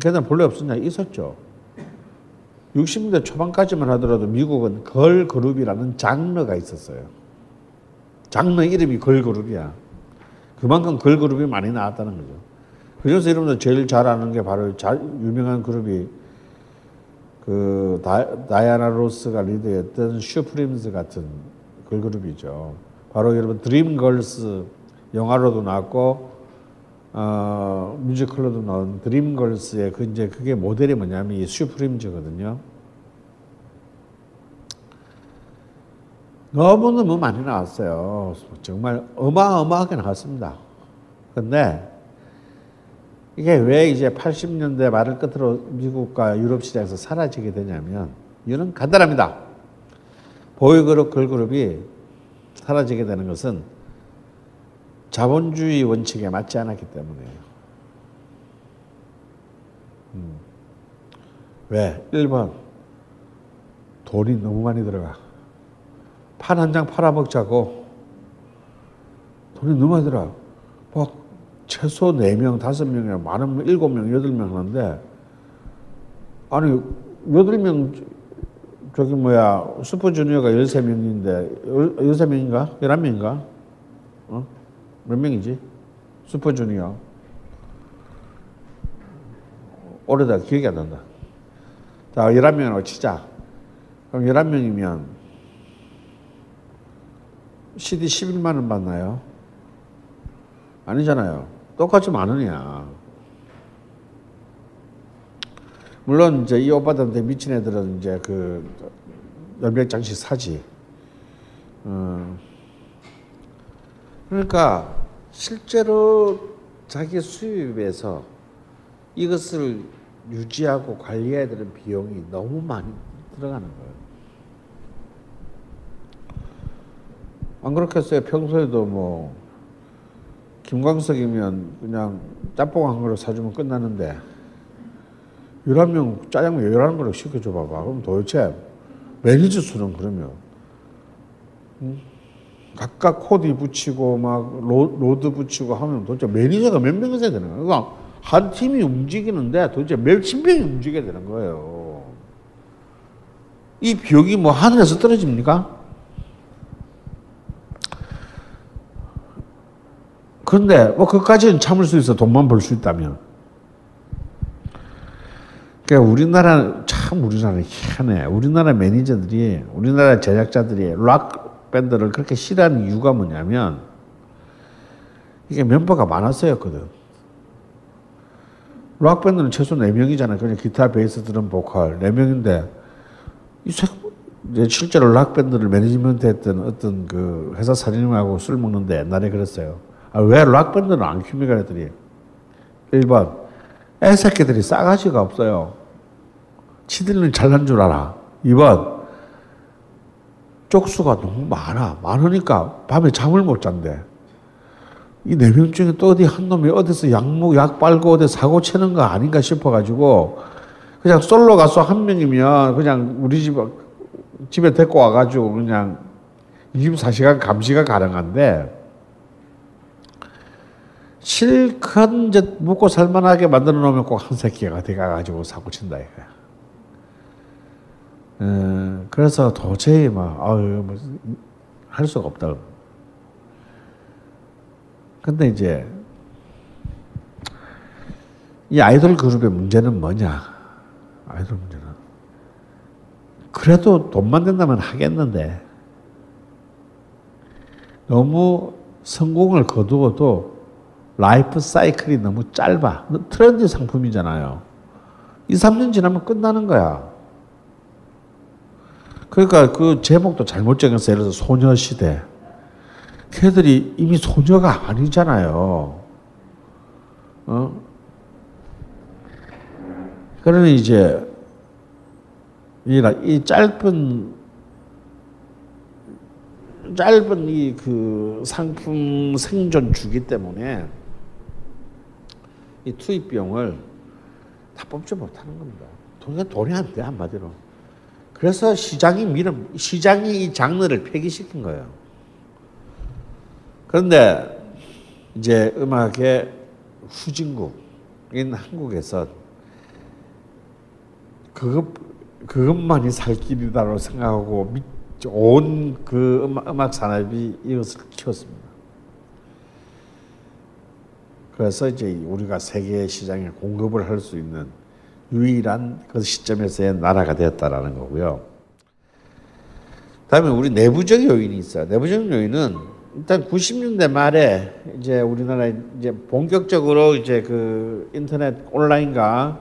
Speaker 5: 걔는 본래 없었냐? 있었죠. 60년대 초반까지만 하더라도 미국은 걸그룹이라는 장르가 있었어요. 장르 이름이 걸그룹이야. 그만큼 걸그룹이 많이 나왔다는 거죠. 그래서 여러분들 제일 잘 아는 게 바로 유명한 그룹이 그 다이아나 로스가 리드했던 슈프림즈 같은 걸그룹이죠. 바로 여러분 드림걸스 영화로도 나왔고 뮤지컬로도 나온 드림걸스의 그게 모델이 뭐냐면 이 슈프림즈거든요. 너무너무 많이 나왔어요. 정말 어마어마하게 나왔습니다. 근데 이게 왜 이제 80년대 말을 끝으로 미국과 유럽 시장에서 사라지게 되냐면 이유는 간단합니다. 보이그룹, 걸그룹이 사라지게 되는 것은 자본주의 원칙에 맞지 않았기 때문이에요. 왜? 1번 돈이 너무 많이 들어가. 판 한 장 팔아먹자고 돈이 너무 많이 들어가. 막 최소 4명, 5명이나 많으면 7명, 8명 하는데 아니 8명 저기 뭐야 슈퍼주니어가 13명인데 13명인가? 11명인가? 몇 명이지? 슈퍼주니어 오래다 기억이 안 난다. 자 11명이라고 치자. 그럼 11명이면 CD 11만 원 받나요? 아니잖아요. 똑같이 많으냐. 물론 이제 이 오빠들한테 미친 애들은 이제 그 몇 장씩 사지. 그러니까 실제로 자기 수입에서 이것을 유지하고 관리해야 되는 비용이 너무 많이 들어가는 거예요. 안 그렇겠어요? 평소에도 뭐 김광석이면 그냥 짬뽕 한 그릇 사주면 끝나는데 11명 짜장면 11그릇 시켜줘 봐봐. 그럼 도대체 매니저 수는 그러면 각각 코디 붙이고 막 로드 붙이고 하면 도대체 매니저가 몇 명 있어야 되는 거야. 그러니까 한 팀이 움직이는데 도대체 몇십 명이 움직여야 되는 거예요. 이 비용이 뭐 하늘에서 떨어집니까? 그런데 뭐 그것까지는 참을 수 있어. 돈만 벌 수 있다면. 그러니까 우리나라는 희한해. 우리나라 매니저들이, 우리나라 제작자들이 락 밴드를 그렇게 싫어하는 이유가 뭐냐면 이게 멤버가 많았어였거든. 락 밴드는 최소 4명이잖아. 그냥 기타, 베이스, 드럼, 보컬 4명인데 실제로 락 밴드를 매니지먼트 했던 어떤 그 회사 사장님하고 술 먹는데 옛날에 그랬어요. 왜 락 밴드는 안 킵니까? 그랬더니 1번 애새끼들이 싸가지가 없어요. 치들은 잘난 줄 알아. 2번 쪽수가 너무 많으니까 밤에 잠을 못 잔대. 이 4명 중에 또 어디 한 놈이 어디서 약 빨고 어디 사고 치는 거 아닌가 싶어가지고 그냥 솔로 가수 한 명이면 그냥 우리 집에 데리고 와가지고 그냥 24시간 감시가 가능한데 실컷 이제 먹고 살만하게 만들어 놓으면 꼭 한 새끼가 돼가지고 사고 친다 이거야. 그래서 도저히 할 수가 없다. 근데 이제 이 아이돌 그룹의 문제는 뭐냐? 아이돌 문제는 그래도 돈만 된다면 하겠는데 너무 성공을 거두어도 라이프 사이클이 너무 짧아. 트렌드 상품이잖아요. 2, 3년 지나면 끝나는 거야. 그러니까 그 제목도 잘못 정했어요. 예를 들어서 소녀시대. 걔들이 이미 소녀가 아니잖아요. 그러니 이제 이 짧은 이 그 상품 생존 주기 때문에 이 투입 비용을 다 뽑지 못하는 겁니다. 돈이 안 돼, 한마디로. 그래서 시장이 이 장르를 폐기시킨 거예요. 그런데 이제 음악의 후진국인 한국에서 그것만이 살 길이다라고 생각하고 온 그 음악 산업이 이것을 키웠습니다. 그래서 이제 우리가 세계 시장에 공급을 할 수 있는 유일한 그 시점에서의 나라가 되었다라는 거고요. 다음에 우리 내부적 요인이 있어요. 내부적 요인은 일단 90년대 말에 이제 우리나라에 이제 본격적으로 이제 그 인터넷 온라인과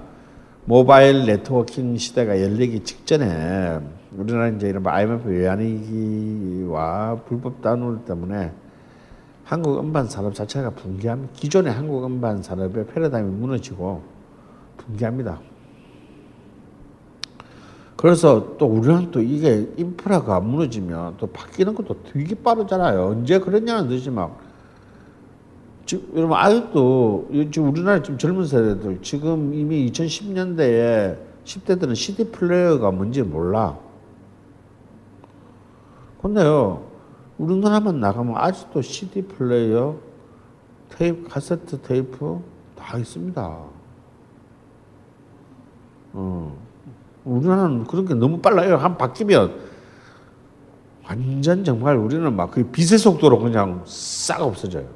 Speaker 5: 모바일 네트워킹 시대가 열리기 직전에 우리나라 이제 이런 IMF 외환위기와 불법 다운로드 때문에 한국 음반 산업 자체가 붕괴합니다. 기존의 한국 음반 산업의 패러다임이 무너지고 붕괴합니다. 그래서 또 우리는 또 이게 인프라가 무너지면 또 바뀌는 것도 되게 빠르잖아요. 언제 그랬냐는 듯이 막 지금 여러분 아직도 지금 우리나라 지금 젊은 세대들 지금 이미 2010년대에 10대들은 CD 플레이어가 뭔지 몰라. 근데요 우리나라만 나가면 아직도 CD 플레이어, 테이프, 카세트 테이프 다 있습니다. 우리나라는 그런 게 너무 빨라요. 한 바뀌면 완전 정말 우리는 막 그 빛의 속도로 그냥 싹 없어져요.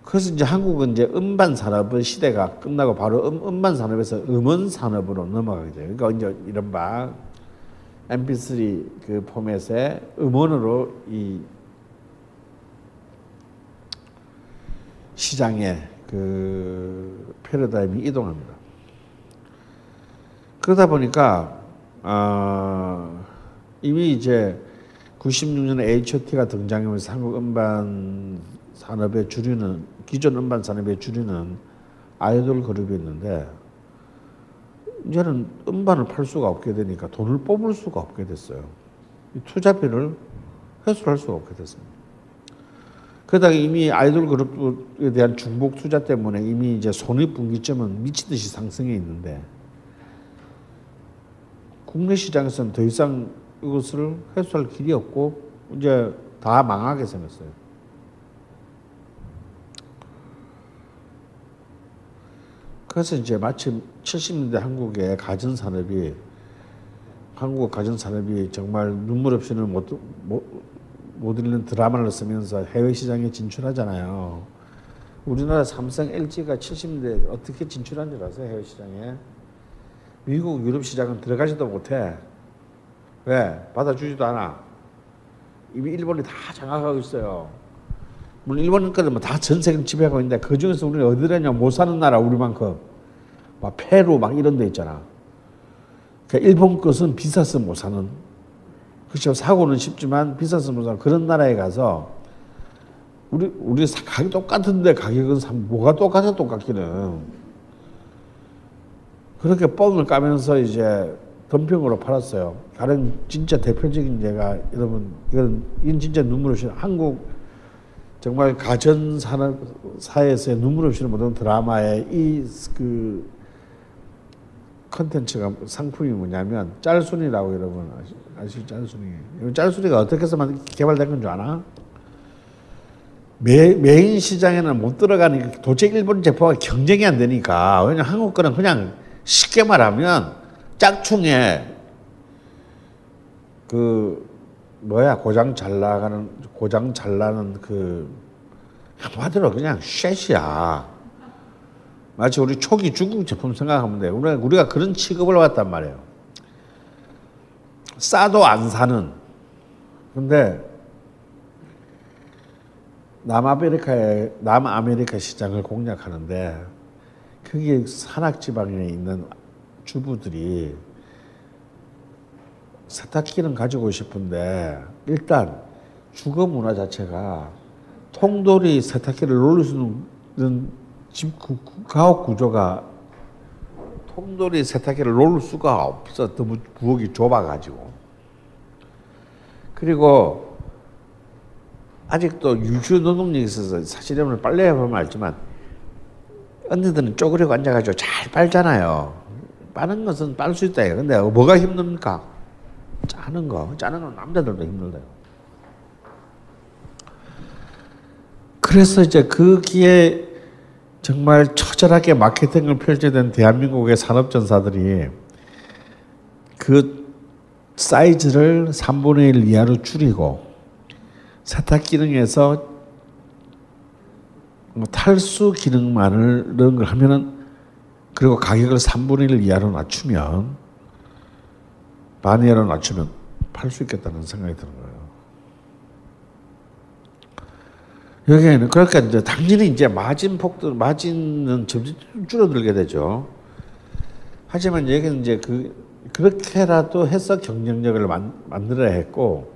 Speaker 5: 그래서 이제 한국은 이제 음반 산업의 시대가 끝나고 바로 음반 산업에서 음원 산업으로 넘어가게 돼요. 그러니까 이제 이른바 MP3 그 포맷의 음원으로 이 시장의 그 패러다임이 이동합니다. 그러다 보니까 이미 이제 96년에 H.O.T가 등장하면서 한국 음반 산업의 주류는 기존 음반 산업의 주류는 아이돌 그룹이었는데 이제는 음반을 팔 수가 없게 되니까 돈을 뽑을 수가 없게 됐어요. 이 투자비를 회수할 수가 없게 됐습니다. 그러다가 이미 아이돌 그룹에 대한 중복 투자 때문에 이미 이제 손익분기점은 미친 듯이 상승해 있는데 국내 시장에서는 더 이상 이것을 해소할 길이 없고 이제 다 망하게 생겼어요. 그래서 이제 마침 70년대 한국 가전산업이 정말 눈물 없이는 못 읽는 드라마를 쓰면서 해외 시장에 진출하잖아요. 우리나라 삼성, LG가 70년대 어떻게 진출한 줄 아세요? 해외 시장에. 미국, 유럽 시장은 들어가지도 못해. 왜? 받아주지도 않아. 이미 일본이 다 장악하고 있어요. 물론 일본 거는 다 전 세계를 지배하고 있는데 그 중에서 우리는 어디라냐 못 사는 나라 우리만큼 막 페루 막 이런 데 있잖아. 그러니까 일본 것은 비싸서 못 사는. 그렇죠. 사고는 쉽지만 비싸서 못 사는 그런 나라에 가서 우리 가격 똑같은데 가격은 뭐가 똑같기는. 그렇게 뻥을 까면서 이제 덤핑으로 팔았어요. 다른 진짜 대표적인 예가 여러분 이건 진짜 눈물 없이 한국 정말 가전 산업사에서의 눈물 없이는 못하는 드라마의 이 그 컨텐츠가 상품이 뭐냐면 짤순이라고 여러분 아시죠? 짤순이. 이 짤순이가 어떻게 해서 개발된 건 줄 아나? 메인 시장에는 못 들어가니까 도대체 일본 제품과 경쟁이 안 되니까 왜냐면 한국 거는 그냥 쉽게 말하면 짝퉁에 그 고장 잘 나는 그 한마디로 그냥 쉣이야. 마치 우리 초기 중국 제품 생각하면 돼. 우리가 그런 취급을 받았단 말이에요. 싸도 안 사는. 근데 남아메리카 시장을 공략하는데 그게 산악지방에 있는 주부들이 세탁기는 가지고 싶은데 일단 주거 문화 자체가 통돌이 세탁기를 놓을 수 있는 집 가옥 구조가 통돌이 세탁기를 놓을 수가 없어. 너무 부엌이 좁아가지고. 그리고 아직도 유주 노동력이 있어서 사실 오늘 빨래 해보면 알지만 언니들은 쪼그리고 앉아가지고 잘 빨잖아요. 빠는 것은 빨 수 있다. 근데 뭐가 힘듭니까? 짜는 건 남자들도 힘들대요. 그래서 이제 거기에 정말 처절하게 마케팅을 펼쳐댄 대한민국의 산업전사들이 그 사이즈를 3분의 1 이하로 줄이고 세탁 기능에서 탈수 기능만을 넣은 걸 하면은 그리고 가격을 3분의 1 이하로 낮추면 반 이하로 낮추면 팔 수 있겠다는 생각이 드는 거예요. 여기에는 그러니까 이제 당연히 이제 마진은 점점 줄어들게 되죠. 하지만 여기는 이제 그렇게라도 해서 경쟁력을 만들어야 했고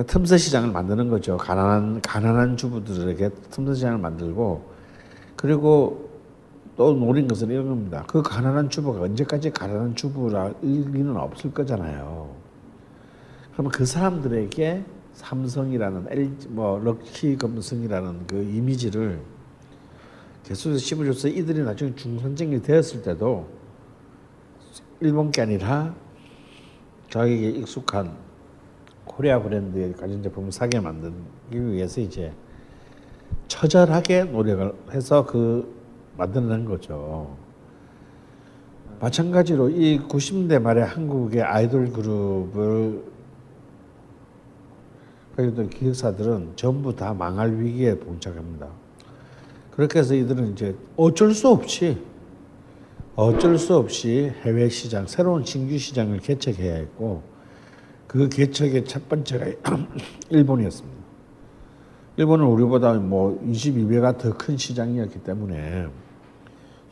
Speaker 5: 틈새 시장을 만드는 거죠. 가난한 주부들에게 틈새 시장을 만들고 그리고 또 노린 것은 이런 겁니다. 그 가난한 주부가 언제까지 가난한 주부라 의미는 없을 거잖아요. 그러면 그 사람들에게 삼성이라는 럭키금성이라는 그 이미지를 계속해서 심어줘서 이들이 나중에 중산층이 되었을 때도 일본 게 아니라 자기에게 익숙한 코리아 브랜드의 가전제품을 사게 만들기 위해서 이제 처절하게 노력을 해서 만들어낸 거죠. 마찬가지로 이 90년대 말에 한국의 아이돌 그룹을 그래도 기획사들은 전부 다 망할 위기에 봉착합니다. 그렇게 해서 이들은 이제 어쩔 수 없이 해외 시장, 새로운 신규 시장을 개척해야 했고 그 개척의 첫 번째가 일본이었습니다. 일본은 우리보다 22배가 더 큰 시장이었기 때문에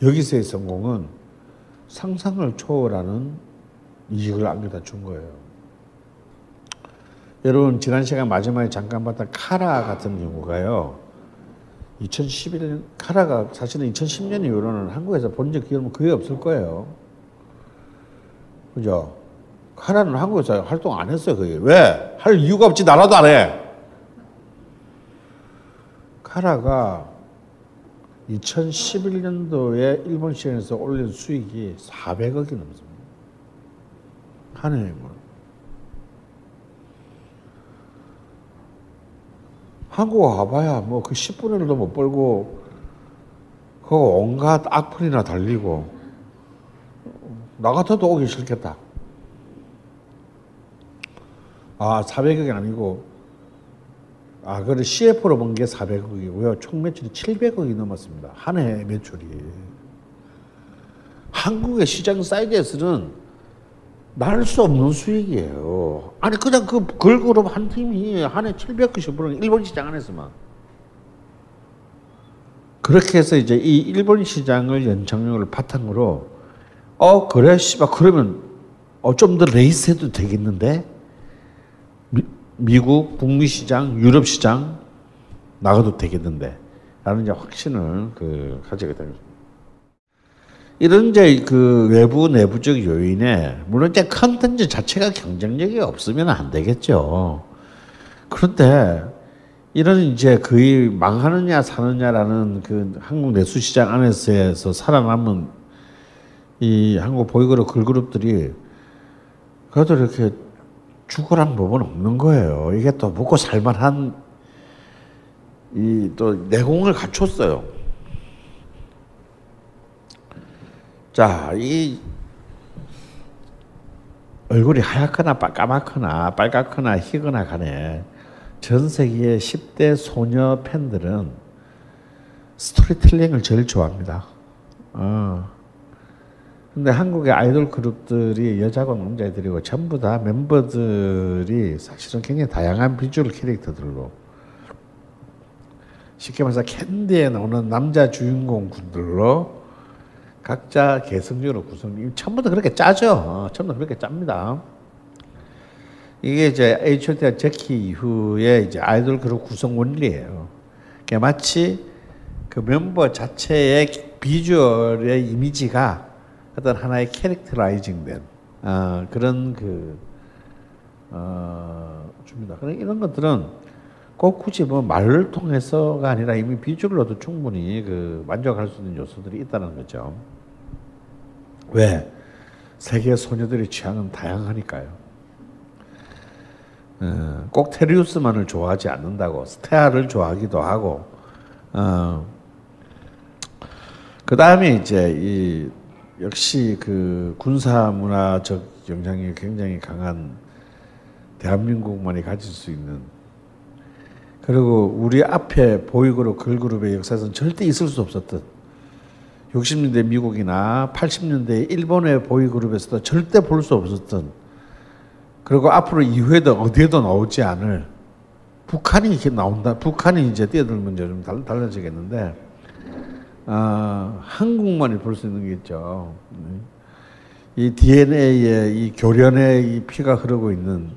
Speaker 5: 여기서의 성공은 상상을 초월하는 이익을 안겨다 준 거예요. 여러분 지난 시간 마지막에 잠깐 봤던 카라 같은 경우가요. 2011년 카라가 사실은 2010년 이후로는 한국에서 본 적 기억은 거의 없을 거예요. 그죠? 카라는 한국에서 활동 안 했어요. 거의. 왜? 할 이유가 없지. 나라도 안 해. 카라가 2011년도에 일본 시장에서 올린 수익이 400억이 넘습니다. 한 해에 뭐. 한국 와봐야 뭐 그 10분의 1도 못 벌고 그 온갖 악플이나 달리고 나 같아도 오기 싫겠다. 아 400억이 아니고 그래 CF로 본 게 400억이고요. 총 매출이 700억이 넘었습니다. 한 해 매출이. 한국의 시장 사이즈에서는 날 수 없는 수익이에요. 아니 그냥 그 걸그룹 한 팀이 한 해 700억씩 버는 일본 시장 안에서만. 그렇게 해서 이제 이 일본 시장을 연착륙을 바탕으로 그래 씨발 그러면 좀 더 레이스해도 되겠는데 미국, 북미 시장, 유럽 시장 나가도 되겠는데 라는 이제 확신을 가지게 됩니다. 이런 이제 그 외부 내부적 요인에 물론 이제 컨텐츠 자체가 경쟁력이 없으면 안 되겠죠. 그런데 이런 이제 거의 망하느냐 사느냐라는 그 한국 내수 시장 안에서 살아남은 이 한국 보이그룹 걸그룹들이 그래도 이렇게 죽어란 법은 없는 거예요. 이게 또 먹고 살만한 이 또 내공을 갖췄어요. 자, 이 얼굴이 하얗거나 까맣거나 빨갛거나 희거나 간에 전 세계의 10대 소녀 팬들은 스토리텔링을 제일 좋아합니다. 근데 한국의 아이돌 그룹들이 여자고 남자애들이고 전부 다 멤버들이 사실은 굉장히 다양한 비주얼 캐릭터들로 쉽게 말해서 캔디에 나오는 남자 주인공 군들로 각자 개성적으로 구성, 처음부터 그렇게 짜죠. 처음부터 그렇게 짭니다. 이게 이제 H.O.T가 제키 이후에 이제 아이돌 그룹 구성 원리예요. 그러니까 마치 그 멤버 자체의 비주얼의 이미지가 어떤 하나의 캐릭터라이징된 그런 줍니다. 이런 것들은 꼭 굳이 뭐 말을 통해서가 아니라 이미 비주얼로도 충분히 만족할 수 있는 요소들이 있다는 거죠. 왜? 세계 소녀들의 취향은 다양하니까요. 꼭 테리우스만을 좋아하지 않는다고 스테아를 좋아하기도 하고 그 다음에 이제 역시 그 군사 문화적 영향이 굉장히 강한 대한민국만이 가질 수 있는 그리고 우리 앞에 보이그룹 걸그룹의 역사에서는 절대 있을 수 없었던 60년대 미국이나 80년대 일본의 보이그룹에서도 절대 볼 수 없었던 그리고 앞으로 이후에도 어디에도 나오지 않을 북한이 이렇게 나온다. 북한이 이제 뛰어들면 이제 좀 달라지겠는데 한국만이 볼 수 있는 게 있죠. 이 DNA에 이 교련에 이 피가 흐르고 있는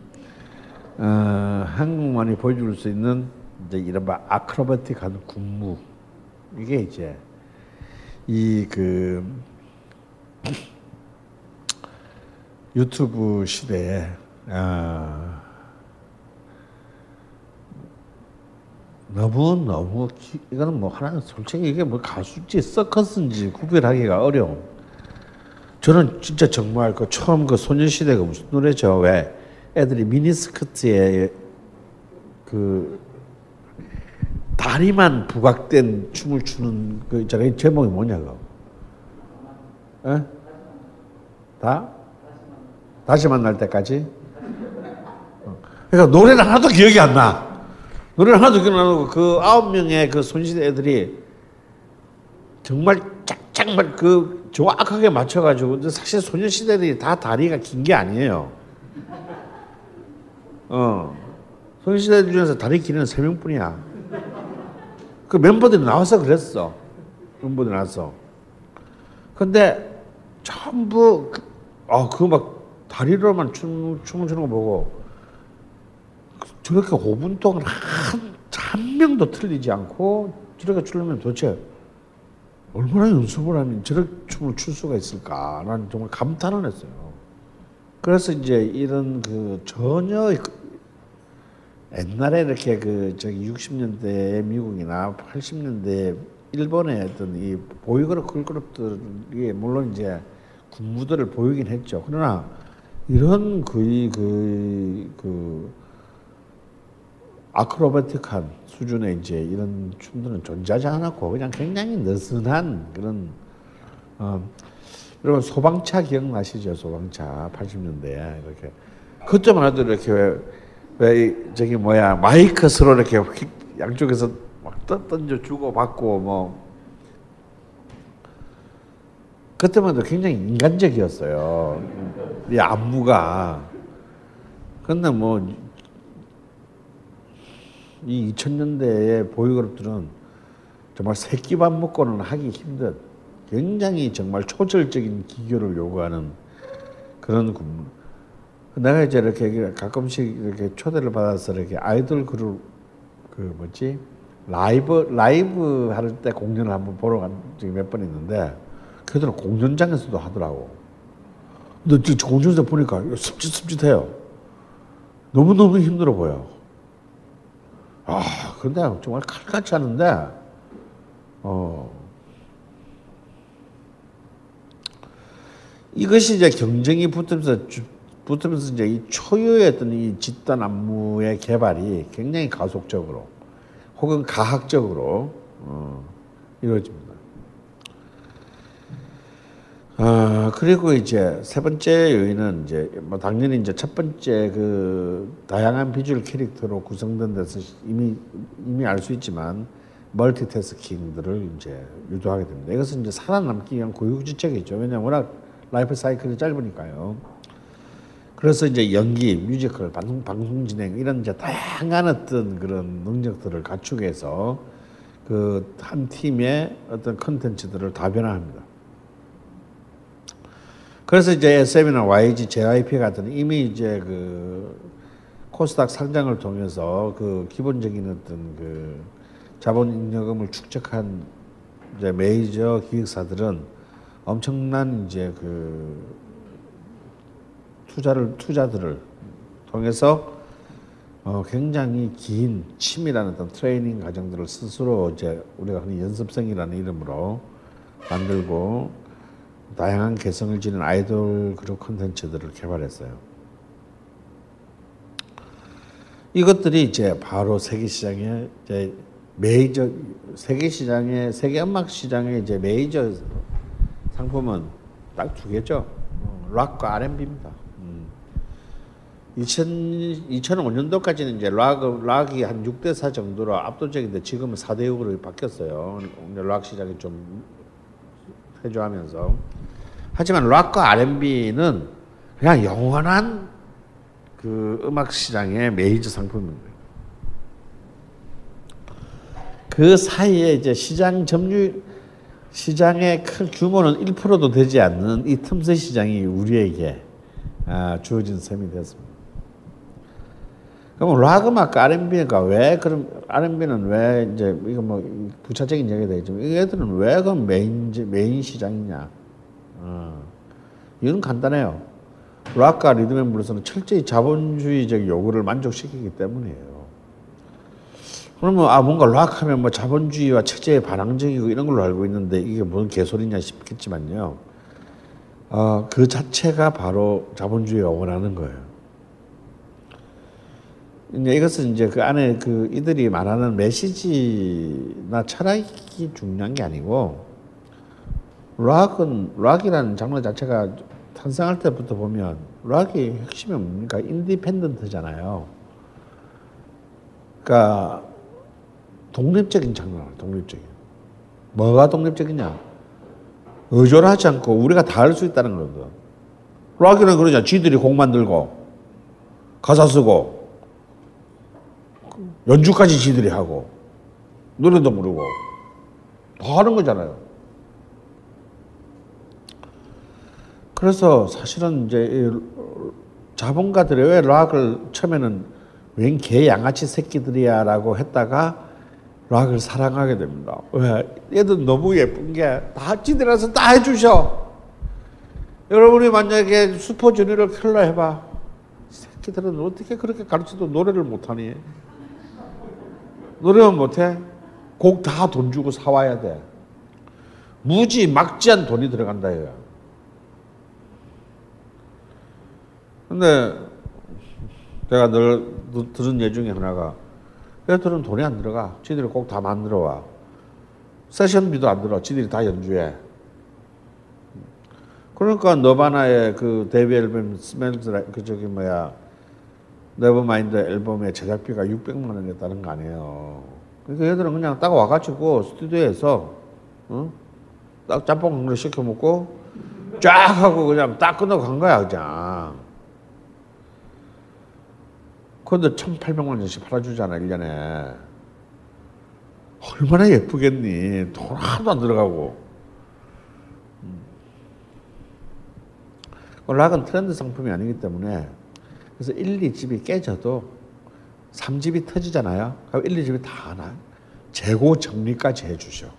Speaker 5: 한국만이 보여줄 수 있는 이제 이른바 아크로바틱한 군무 이게 이제 유튜브 시대에 너무 이거는 뭐 하나 솔직히 이게 뭐 가수인지 서커스인지 구별하기가 어려운. 저는 진짜 정말 처음 소녀시대가 무슨 노래죠? 왜 애들이 미니스커트에 다리만 부각된 춤을 추는 이 제목이 뭐냐고? 에? 다시 만날 때까지? 그러니까 노래는 하나도 기억이 안 나. 노래는 하나도 기억 안 나고 9명의 소녀시대 애들이 정말 짝짝만 정확하게 맞춰가지고 근데 사실 소녀시대들이 다 다리가 긴 게 아니에요. 소녀시대 중에서 다리 길이는 3명뿐이야. 그 멤버들이 나와서 그랬어. 멤버들이 나와서. 근데 전부 막 다리로만 춤을 추는 거 보고 저렇게 5분 동안 한 명도 틀리지 않고 저렇게 추려면 도대체 얼마나 연습을 하면 저렇게 춤을 출 수가 있을까? 난 정말 감탄을 했어요. 그래서 이제 이런 전혀 옛날에 이렇게 그 저기 60년대 미국이나 80년대 일본의 어떤 이 보이그룹 걸그룹들이 물론 이제 군무들을 보이긴 했죠. 그러나 이런 거의 그 아크로바틱한 수준의 이제 이런 춤들은 존재하지 않았고 그냥 굉장히 느슨한 그런 여러분 소방차 기억나시죠? 소방차 80년대에 이렇게 그때만 해도 이렇게 왜 저기 뭐야 마이크 서로 이렇게 양쪽에서 막 던져 주고 받고 뭐 그때만 해도 굉장히 인간적이었어요. 이 안무가. 근데 뭐 이 2000년대의 보이그룹들은 정말 새끼밥 먹고는 하기 힘든 굉장히 정말 초절적인 기교를 요구하는 그런 군무. 내가 이제 이렇게 가끔씩 이렇게 초대를 받아서 이렇게 아이돌 그룹 그 뭐지 라이브 할 때 공연을 한번 보러 간 적이 몇 번 있는데 그들은 공연장에서도 하더라고. 근데 공연장에서 보니까 습짓습짓해요. 너무너무 힘들어 보여. 근데 정말 칼같이 하는데 이것이 이제 경쟁이 붙으면서 이제 이 초유의 어떤 이 집단 안무의 개발이 굉장히 가속적으로 혹은 가학적으로 이루어집니다. 그리고 이제 세 번째 요인은 이제 뭐 당연히 이제 첫 번째 그 다양한 비주얼 캐릭터로 구성된 데서 이미 알 수 있지만 멀티태스킹들을 이제 유도하게 됩니다. 이것은 이제 살아남기 위한 고유지책이죠. 왜냐하면 워낙 라이프 사이클이 짧으니까요. 그래서 이제 연기, 뮤지컬, 방송 진행 이런 이제 다양한 어떤 그런 능력들을 갖추게해서 그 한 팀의 어떤 컨텐츠들을 다변화합니다. 그래서 이제 SM이나 YG, JYP 같은 이미 이제 그 코스닥 상장을 통해서 그 기본적인 어떤 그 자본 잉여금을 축적한 이제 메이저 기획사들은 엄청난 이제 그 투자들을 통해서 굉장히 긴 치밀한 어떤 트레이닝 과정들을 스스로 이제 우리가 흔히 연습생이라는 이름으로 만들고 다양한 개성을 지닌 아이돌 그룹 콘텐츠들을 개발했어요. 이것들이 이제 바로 세계 시장의 이제 메이저 세계 음악 시장의 이제 메이저 상품은 딱 두 개죠. 락과 R&B입니다. 2005년도까지는 이제 락이 한 6대4 정도로 압도적인데 지금은 4대6으로 바뀌었어요. 락 시장이 좀 회주하면서. 하지만 락과 R&B는 그냥 영원한 그 음악 시장의 메이저 상품입니다. 그 사이에 이제 시장의 큰 규모는 1%도 되지 않는 이 틈새 시장이 우리에게 주어진 셈이 되었습니다. 그럼 락 음악과 R&B가 왜 그럼 R&B는 왜 이제 이거 뭐 부차적인 얘기가 되겠지만 얘들은 왜 그 메인 시장이냐? 이건 간단해요. 락과 리듬앤블루스는 철저히 자본주의적 요구를 만족시키기 때문이에요. 그러면 뭔가 락하면 뭐 자본주의와 체제에 반항적이고 이런 걸로 알고 있는데 이게 뭔 개소리냐 싶겠지만요. 그 자체가 바로 자본주의가 원하는 거예요. 이것은 이제 그 안에 그 이들이 말하는 메시지나 철학이 중요한 게 아니고 락이라는 장르 자체가 탄생할 때부터 보면 락의 핵심이 뭡니까? 인디펜던트잖아요. 그러니까 독립적인 장르, 독립적인. 뭐가 독립적이냐? 의존하지 않고 우리가 다 할 수 있다는 거거든. 락이는 그러잖아. 지들이 곡 만들고 가사 쓰고 연주까지 지들이 하고 노래도 부르고 다 하는 거잖아요. 그래서 사실은 이제 자본가들이 왜 락을 처음에는 웬 개 양아치 새끼들이야라고 했다가 락을 사랑하게 됩니다. 왜? 얘들 너무 예쁜 게 다 지들아서 다 해주셔. 여러분이 만약에 슈퍼주니어를 켤라 해봐. 마케터는 어떻게 그렇게 가르쳐도 노래를 못하니? 노래만 못해? 곡 다 돈 주고 사와야 돼. 무지 막지한 돈이 들어간다 이거야. 근데 제가 늘 들은 예 중에 하나가 얘들은 돈이 안 들어가. 지들이 꼭 다 만들어 와. 세션비도 안 들어. 지들이 다 연주해. 그러니까 너바나의 그 데뷔 앨범 스멜즈 그 저기 뭐야 네버마인드 앨범의 제작비가 600만 원이었다는 거 아니에요. 그러니까 얘들은 그냥 딱 와가지고 스튜디오에서 딱 짬뽕 한 그릇 시켜 먹고 쫙 하고 그냥 딱 끝나고 간 거야 그냥. 그런데 1,800만 원씩 팔아주잖아 1년에. 얼마나 예쁘겠니. 돈 하나도 안 들어가고. 락은 트렌드 상품이 아니기 때문에 그래서 1, 2집이 깨져도 3집이 터지잖아요. 그럼 1, 2집이 다 하나 재고 정리까지 해주죠.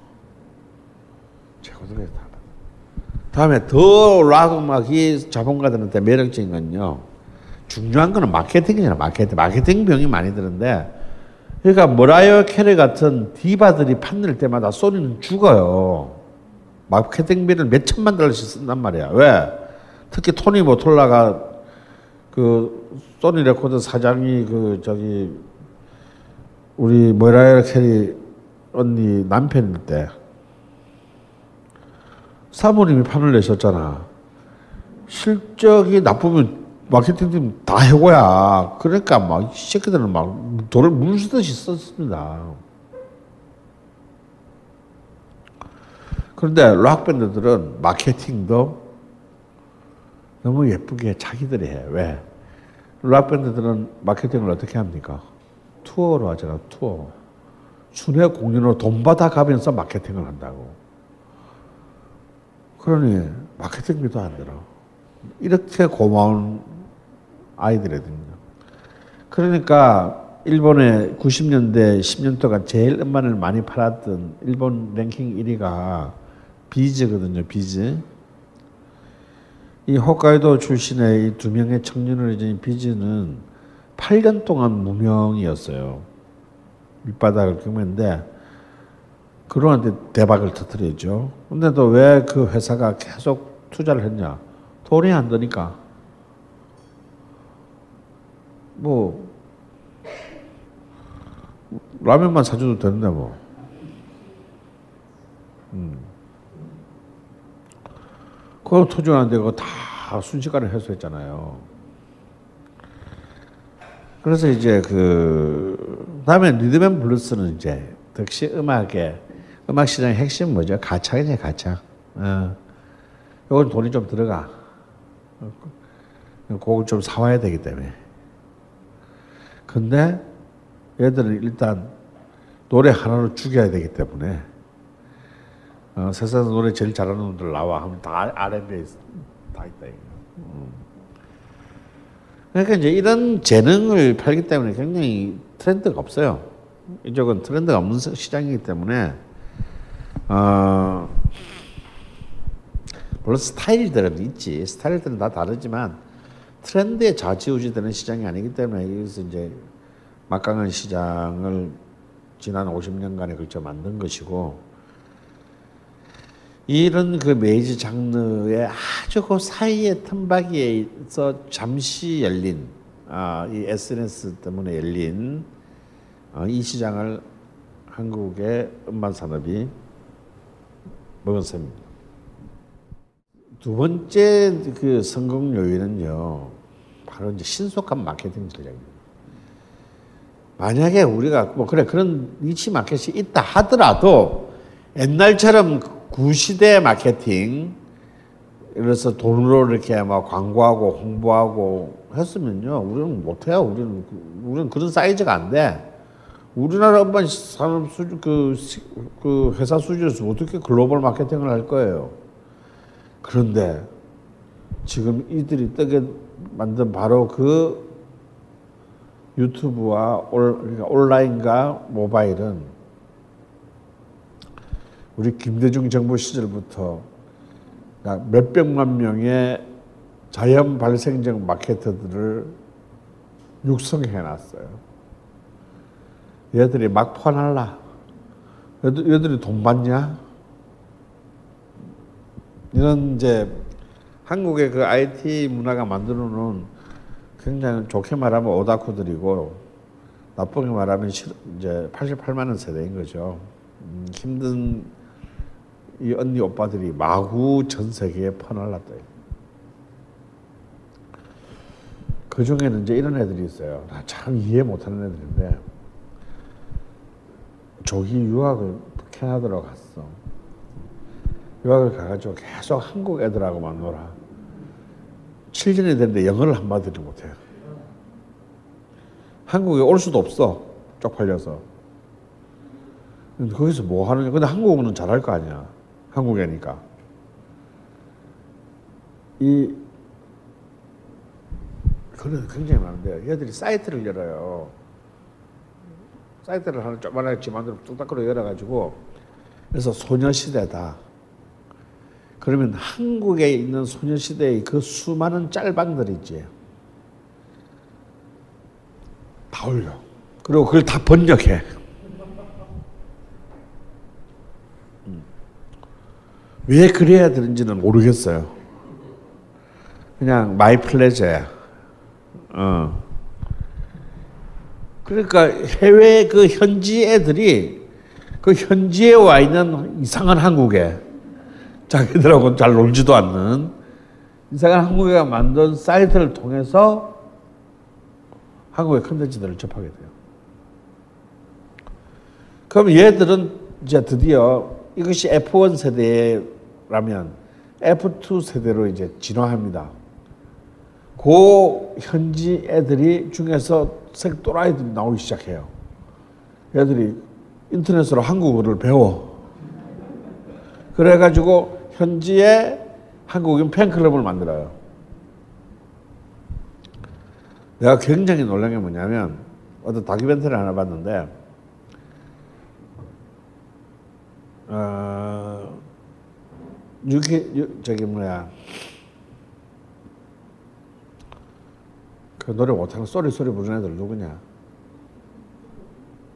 Speaker 5: 재고도 다 하나. 다음에 더 락 음악이 자본가들한테 매력적인 건요. 중요한 거는 마케팅이잖아. 마케팅 비용이 많이 드는데 그러니까 머라이어 캐리 같은 디바들이 판넬 때마다 소니는 죽어요. 마케팅비를 몇 천만 달러씩 쓴단 말이야. 왜? 특히 토니 모톨라가 그 소니 레코드 사장이 그 저기 우리 머라이어 캐리 언니 남편일 때 사모님이 판을 내셨잖아. 실적이 나쁘면 마케팅팀 다 해고야. 그러니까 막 이 새끼들은 막 돈을 물 쓰듯이 썼습니다. 그런데 락 밴드들은 마케팅도 너무 예쁘게 자기들이 해. 왜? 락 밴드들은 마케팅을 어떻게 합니까? 투어로 하잖아. 투어. 순회 공연으로 돈 받아가면서 마케팅을 한다고. 그러니 마케팅비도 안 들어. 이렇게 고마운 아이들이거든요. 그러니까 일본의 90년대 10년 동안 제일 음반을 많이 팔았던 일본 랭킹 1위가 비즈거든요. 비즈. 이 홋카이도 출신의 이 두 명의 청년을 지닌 비즈는 8년 동안 무명이었어요. 밑바닥을 겪는데 그런데 대박을 터뜨리죠. 근데도 왜 그 회사가 계속 투자를 했냐? 돈이 안 드니까. 뭐 라면만 사줘도 되는데 뭐. 그거 투자하는데 그거 다 순식간에 해소했잖아요. 그래서 이제 그 다음에 리듬 앤 블루스는 이제 역시 음악 시장의 핵심 뭐죠? 가창이죠, 가창. 이건 돈이 좀 들어가. 곡을 좀 사와야 되기 때문에. 근데 얘들은 일단 노래 하나로 죽여야 되기 때문에 세상에서 노래 제일 잘하는 분들 나와 하면 다 R&B에 다 있다. 그러니까 이제 이런 재능을 팔기 때문에 굉장히 트렌드가 없어요. 이쪽은 트렌드가 없는 시장이기 때문에 물론 스타일들은 있지. 스타일들은 다 다르지만 트렌드에 좌지우지되는 시장이 아니기 때문에 여기서 이제 막강한 시장을 지난 50년간에 걸쳐 만든 것이고 이런 그 메이저 장르의 아주 그 사이의 틈바구니에서 잠시 열린 이 SNS 때문에 열린 이 시장을 한국의 음반 산업이 먹은 셈입니다. 두 번째 그 성공 요인은요, 바로 이제 신속한 마케팅 전략입니다. 만약에 우리가 뭐 그래 그런 니치 마켓이 있다 하더라도 옛날처럼 구시대 마케팅, 그래서 돈으로 이렇게 막 광고하고 홍보하고 했으면요, 우리는 못해요. 우리는 그런 사이즈가 안 돼. 우리나라 음반 산업 수준 그 회사 수준에서 어떻게 글로벌 마케팅을 할 거예요. 그런데 지금 이들이 뜨게 만든 바로 그 유튜브와 그러니까 온라인과 모바일은 우리 김대중 정부 시절부터 몇백만 명의 자연 발생적 마케터들을 육성해놨어요. 얘들이 막 포환할라. 얘들이 돈 받냐? 이런 이제 한국의 그 IT 문화가 만들어놓은 굉장히 좋게 말하면 오다쿠들이고 나쁘게 말하면 이제 88만 원 세대인 거죠. 힘든 이 언니 오빠들이 마구 전 세계에 퍼날랐다. 그 중에는 이제 이런 애들이 있어요. 나 참 이해 못하는 애들인데 조기 유학을 캐나다로 갔어. 유학을 가가지고 계속 한국 애들하고만 놀아. 7년이 됐는데 영어를 한마디도 못해요. 한국에 올 수도 없어. 쪽팔려서. 근데 거기서 뭐 하느냐. 근데 한국어는 잘할 거 아니야. 한국애니까. 그런 굉장히 많은데 얘들이 사이트를 열어요. 사이트를 하나 조그만하게 집안으로 뚝딱으로 열어가지고 그래서 소녀시대다. 그러면 한국에 있는 소녀시대의 그 수많은 짤방들 있지. 다 올려. 그리고 그걸 다 번역해. 왜 그래야 되는지는 모르겠어요. 그냥 마이 플레저야. 그러니까 해외 그 현지 애들이 그 현지에 와 있는 이상한 한국에 자기들하고는 잘 놀지도 않는 이상한 한국애가 만든 사이트를 통해서 한국의 컨텐츠들을 접하게 돼요. 그럼 얘들은 이제 드디어 이것이 F1 세대라면 F2 세대로 이제 진화합니다. 그 현지 애들이 중에서 색또라이들이 나오기 시작해요. 애들이 인터넷으로 한국어를 배워. 그래가지고 현지에 한국인 팬클럽을 만들어요. 내가 굉장히 놀란 게 뭐냐면 어떤 다큐멘터리를 하나 봤는데 그 노래 못하는 쏘리 부르는 애들 누구냐?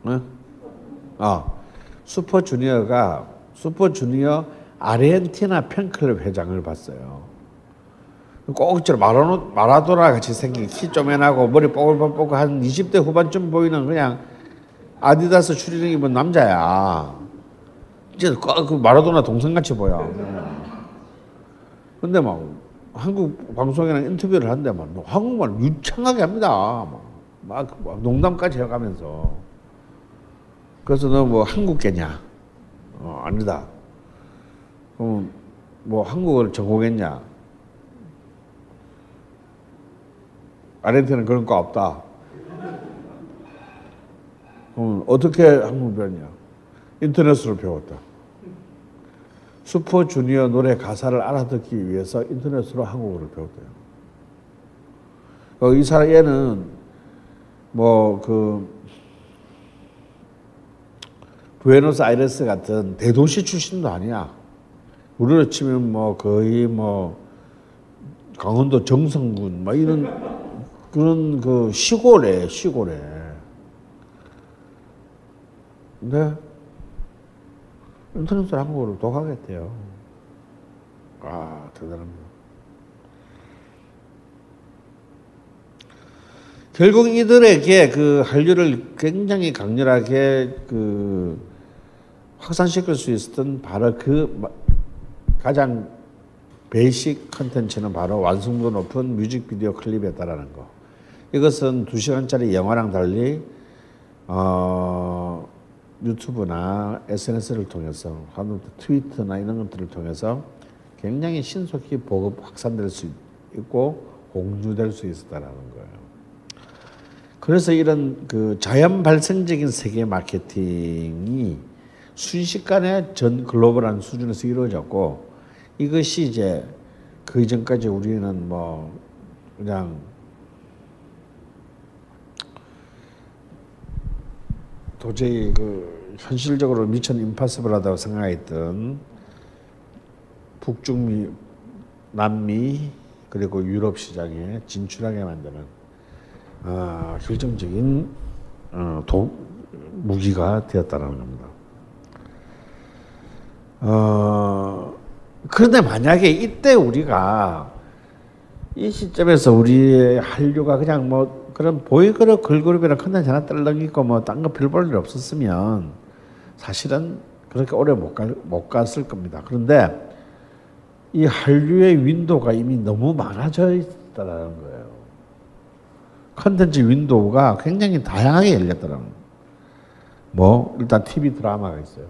Speaker 5: 응? 슈퍼주니어 아르헨티나 팬클럽 회장을 봤어요. 꼭 마라도나 같이 생긴 키 쪼맨하고 머리 뽀글뽀글 한 20대 후반쯤 보이는 그냥 아디다스 추리닝 입은 남자야. 이제 그 마라도나 동생같이 보여. 근데 막 한국 방송이랑 인터뷰를 하는데 막 한국말 유창하게 합니다. 막 농담까지 해가면서. 그래서 너 뭐 한국계냐? 아니다. 그럼 뭐 한국어를 전공했냐? 아르헨티나는 그런 거 없다. 그럼 어떻게 한국 배웠냐? 인터넷으로 배웠다. 슈퍼주니어 노래 가사를 알아듣기 위해서 인터넷으로 한국어를 배웠대요. 이 사람 얘는 뭐 그 부에노스아이레스 같은 대도시 출신도 아니야. 우리로 치면 뭐 거의 뭐 강원도 정선군 막 이런 그런 그 시골에. 근데 인터넷으로 한국어를 독학했대요. 대단합니다. 결국 이들에게 그 한류를 굉장히 강렬하게 그 확산시킬 수 있었던 바로 그 가장 베이직 컨텐츠는 바로 완성도 높은 뮤직비디오 클립이었다라는 거. 이것은 2시간짜리 영화랑 달리 유튜브나 SNS를 통해서 트위터나 이런 것들을 통해서 굉장히 신속히 보급 확산될 수 있고 공유될 수 있었다라는 거예요. 그래서 이런 그 자연 발생적인 세계 마케팅이 순식간에 전 글로벌한 수준에서 이루어졌고 이것이 이제 그 이전까지 우리는 뭐 그냥 도저히 그 현실적으로 미션 임파서블하다고 생각했던 북중미, 남미 그리고 유럽 시장에 진출하게 만드는 결정적인 무기가 되었다는 겁니다. 그런데 만약에 이때 우리가 이 시점에서 우리의 한류가 그냥 뭐 그런 보이그룹, 걸그룹이나 컨텐츠 하나 떨렁이고 뭐 딴 거 별 볼 일 없었으면 사실은 그렇게 오래 못 갔을 겁니다. 그런데 이 한류의 윈도우가 이미 너무 많아져 있다는 거예요. 컨텐츠 윈도우가 굉장히 다양하게 열렸다는 거예요. 뭐 일단 TV 드라마가 있어요.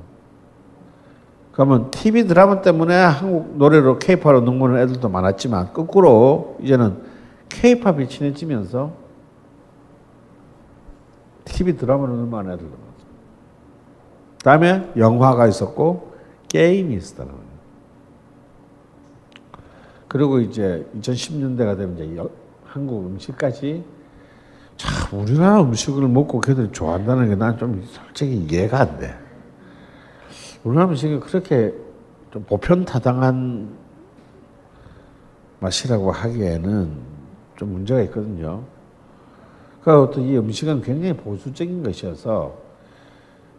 Speaker 5: 그러면 TV 드라마 때문에 한국 노래로 K-팝으로 넘어오는 애들도 많았지만 거꾸로 이제는 K-팝이 친해지면서 TV 드라마로 넘어가는 애들도 많았어요. 그다음에 영화가 있었고 게임이 있었다는 거예요. 그리고 이제 2010년대가 되면 이제 한국 음식까지 참 우리나라 음식을 먹고 걔들이 좋아한다는 게 난 좀 솔직히 이해가 안 돼. 우리나라 음식이 그렇게 좀 보편타당한 맛이라고 하기에는 좀 문제가 있거든요. 그러니까 어떤 이 음식은 굉장히 보수적인 것이어서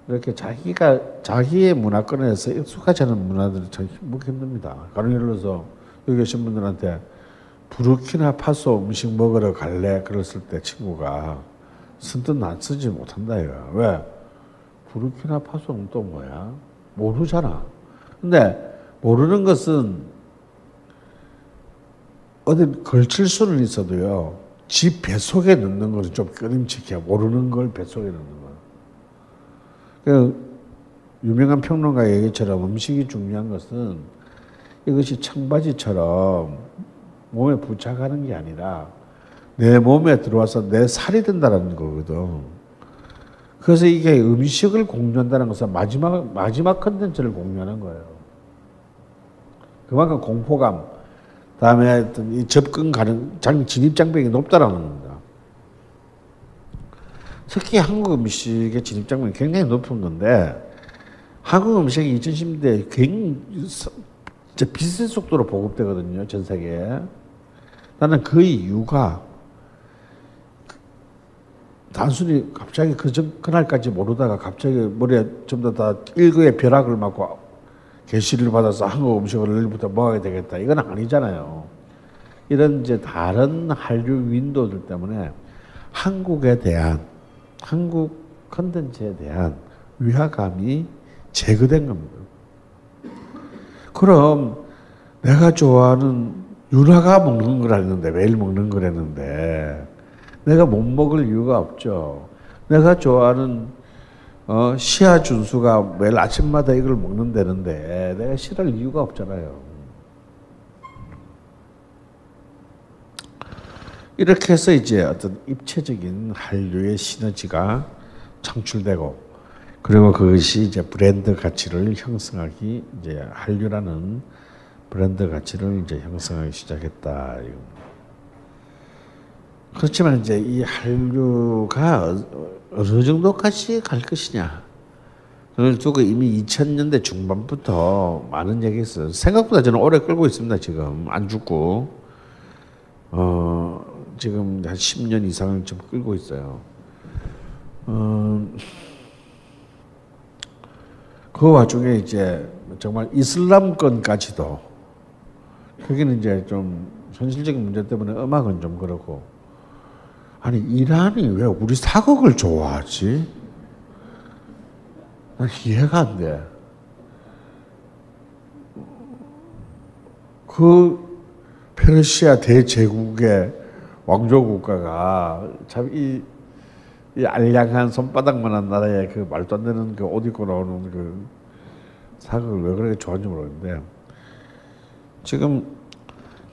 Speaker 5: 이렇게 자기의 문화권에서 익숙하지 않은 문화들이 참 먹기 힘듭니다. 가령 예를 들어서 여기 계신 분들한테 부르키나파소 음식 먹으러 갈래? 그랬을 때 친구가 선뜻 낯서지 못한다 이거야. 왜? 부르키나파소는 또 뭐야? 모르잖아. 근데 모르는 것은 어디 걸칠 수는 있어도요. 집 뱃속에 넣는 것은 좀 꺼림칙해. 모르는 걸 뱃속에 넣는 거. 그 유명한 평론가 얘기처럼 음식이 중요한 것은 이것이 청바지처럼 몸에 부착하는 게 아니라 내 몸에 들어와서 내 살이 된다는 거거든. 그래서 이게 음식을 공유한다는 것은 마지막 컨텐츠를 공유하는 거예요. 그만큼 공포감, 다음에 어떤 이 접근 가능, 진입 장벽이 높다라는 겁니다. 특히 한국 음식의 진입 장벽이 굉장히 높은 건데, 한국 음식이 2010년대에 굉장히 비슷한 속도로 보급되거든요, 전 세계에. 나는 그 이유가 단순히 갑자기 그날까지 모르다가 갑자기 머리에 전부 다 일거에 벼락을 맞고 계시를 받아서 한국 음식을 내일부터 먹어야 되겠다. 이건 아니잖아요. 이런 이제 다른 한류 윈도우들 때문에 한국에 대한, 한국 컨텐츠에 대한 위화감이 제거된 겁니다. 그럼 내가 좋아하는 윤화가 먹는 거라는데, 매일 먹는 거라는데 내가 못 먹을 이유가 없죠. 내가 좋아하는 시아 준수가 매일 아침마다 이걸 먹는다는데 내가 싫어할 이유가 없잖아요. 이렇게 해서 이제 어떤 입체적인 한류의 시너지가 창출되고, 그리고 그것이 이제 브랜드 가치를 형성하기, 이제 한류라는 브랜드 가치를 이제 형성하기 시작했다. 그렇지만 이제 이 한류가 어느 정도까지 갈 것이냐. 그걸 두고 이미 2000년대 중반부터 많은 얘기가 있어요. 생각보다 저는 오래 끌고 있습니다. 지금 안 죽고 지금 한 10년 이상을 좀 끌고 있어요. 그 와중에 이제 정말 이슬람권까지도, 거기는 이제 좀 현실적인 문제 때문에 음악은 좀 그렇고, 아니 이란이 왜 우리 사극을 좋아하지? 난 이해가 안 돼. 그 페르시아 대제국의 왕조 국가가 참 이 알량한 손바닥만한 나라에 그 말도 안 되는 그 옷 입고 나오는 그 사극을 왜 그렇게 좋아하는지 모르겠는데, 지금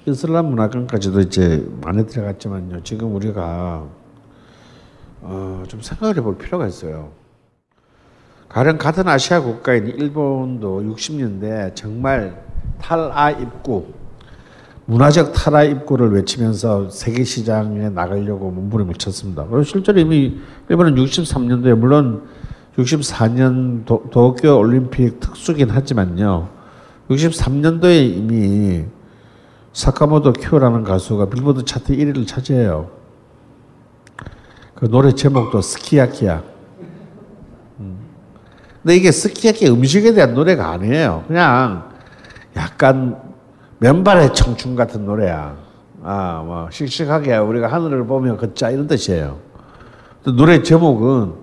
Speaker 5: 이슬람 문화권까지도 이제 많이 들어갔지만요. 지금 우리가 좀 생각을 해볼 필요가 있어요. 가령 같은 아시아 국가인 일본도 60년대 정말 탈아 입구, 문화적 탈아 입구를 외치면서 세계 시장에 나가려고 몸부림을 쳤습니다. 그리고 실제로 이미 일본은 63년도에, 물론 64년 도쿄 올림픽 특수긴 하지만요, 63년도에 이미 사카모토 큐라는 가수가 빌보드 차트 1위를 차지해요. 그 노래 제목도 스키야키야. 근데 이게 스키야키 음식에 대한 노래가 아니에요. 그냥 약간 맨발의 청춘 같은 노래야. 뭐 씩씩하게 우리가 하늘을 보며 걷자 이런 뜻이에요. 근데 노래 제목은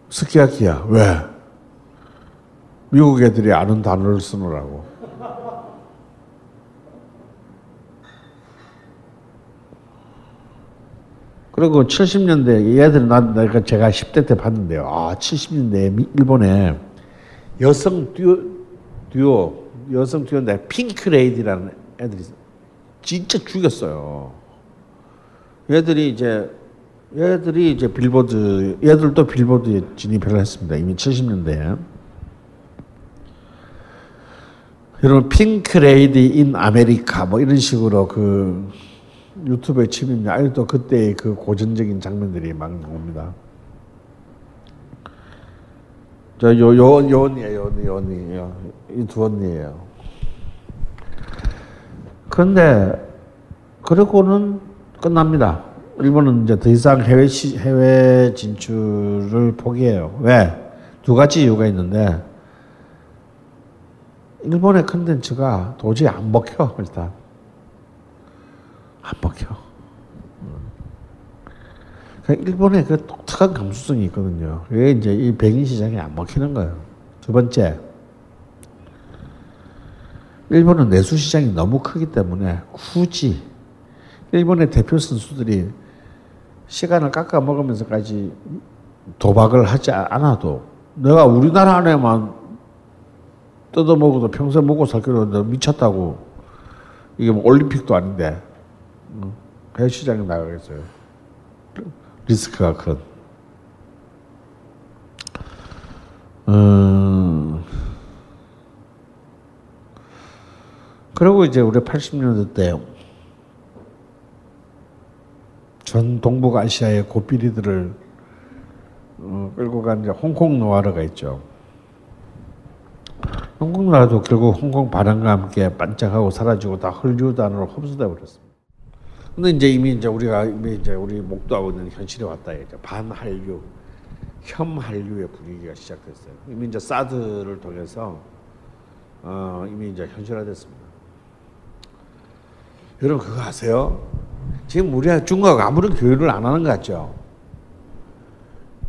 Speaker 5: 스키야키야. 왜? 미국 애들이 아는 단어를 쓰느라고. 그리고 70년대 얘들은 제가 10대 때 봤는데요. 70년대 일본에 여성 듀오인데 핑크레이디라는 애들이 진짜 죽였어요. 얘들이 이제 빌보드, 얘들도 빌보드에 진입을 했습니다. 이미 70년대에. 여러분, 핑크레이디 인 아메리카 뭐 이런 식으로 그 유튜브에 치면 아직도 그때의 그 고전적인 장면들이 막 나옵니다. 요 언니예요. 이 두 언니예요. 그런데 그러고는 끝납니다. 일본은 이제 더 이상 해외 진출을 포기해요. 왜? 두 가지 이유가 있는데 일본의 컨텐츠가 도저히 안 먹혀. 일단 안 먹혀. 그러니까 일본의 그 독특한 감수성이 있거든요. 그게 이제 이 백인 시장에 안 먹히는 거예요. 두 번째, 일본은 내수 시장이 너무 크기 때문에 굳이 일본의 대표 선수들이 시간을 깎아 먹으면서까지 도박을 하지 않아도 내가 우리나라 안에만 뜯어 먹어도 평생 먹고 살 거로 미쳤다고. 이게 뭐 올림픽도 아닌데 해외 시장에 나가겠어요. 리스크가 큰. 그리고 이제 우리 80년대 때 전 동북아시아의 고삐리들을 끌고 간 이제 홍콩 노아르가 있죠. 홍콩 노아르도 결국 홍콩 바람과 함께 반짝하고 사라지고 다 헐리우드 안으로 흡수돼 버렸습니다. 근데 이제 이미 우리 목도하고 있는 현실에 왔다. 이제 반한류, 혐한류의 분위기가 시작됐어요. 이미 이제 사드를 통해서 이미 이제 현실화됐습니다. 여러분 그거 아세요? 지금 우리 중국하고 아무런 교류를 안 하는 것 같죠?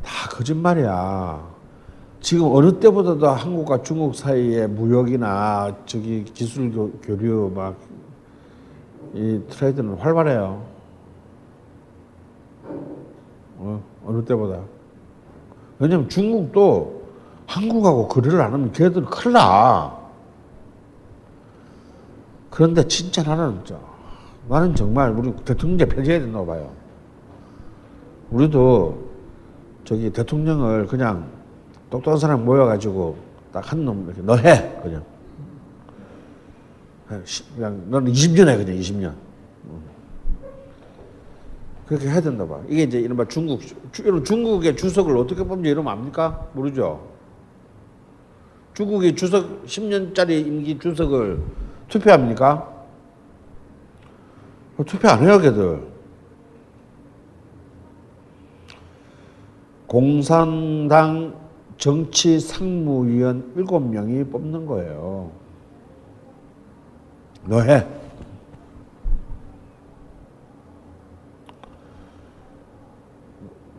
Speaker 5: 다 거짓말이야. 지금 어느 때보다도 한국과 중국 사이의 무역이나 기술 교류 이 트레이드는 활발해요. 어느 때보다. 왜냐면 중국도 한국하고 거래를 안 하면 걔들 큰일 나. 그런데 진짜 나는 정말 우리 대통령제 폐지해야 된다고 봐요. 우리도 대통령을 그냥 똑똑한 사람 모여가지고 딱 한 놈 이렇게 너 해 그냥 너는 20년 해 그냥 20년 그렇게 해야 된다 봐. 이게 이제 이른바 중국의 주석을 어떻게 뽑는지 이러면 압니까? 모르죠. 중국의 주석 10년짜리 임기 주석을 투표합니까? 투표 안 해요, 걔들. 공산당 정치 상무위원 7명이 뽑는 거예요. 너 해.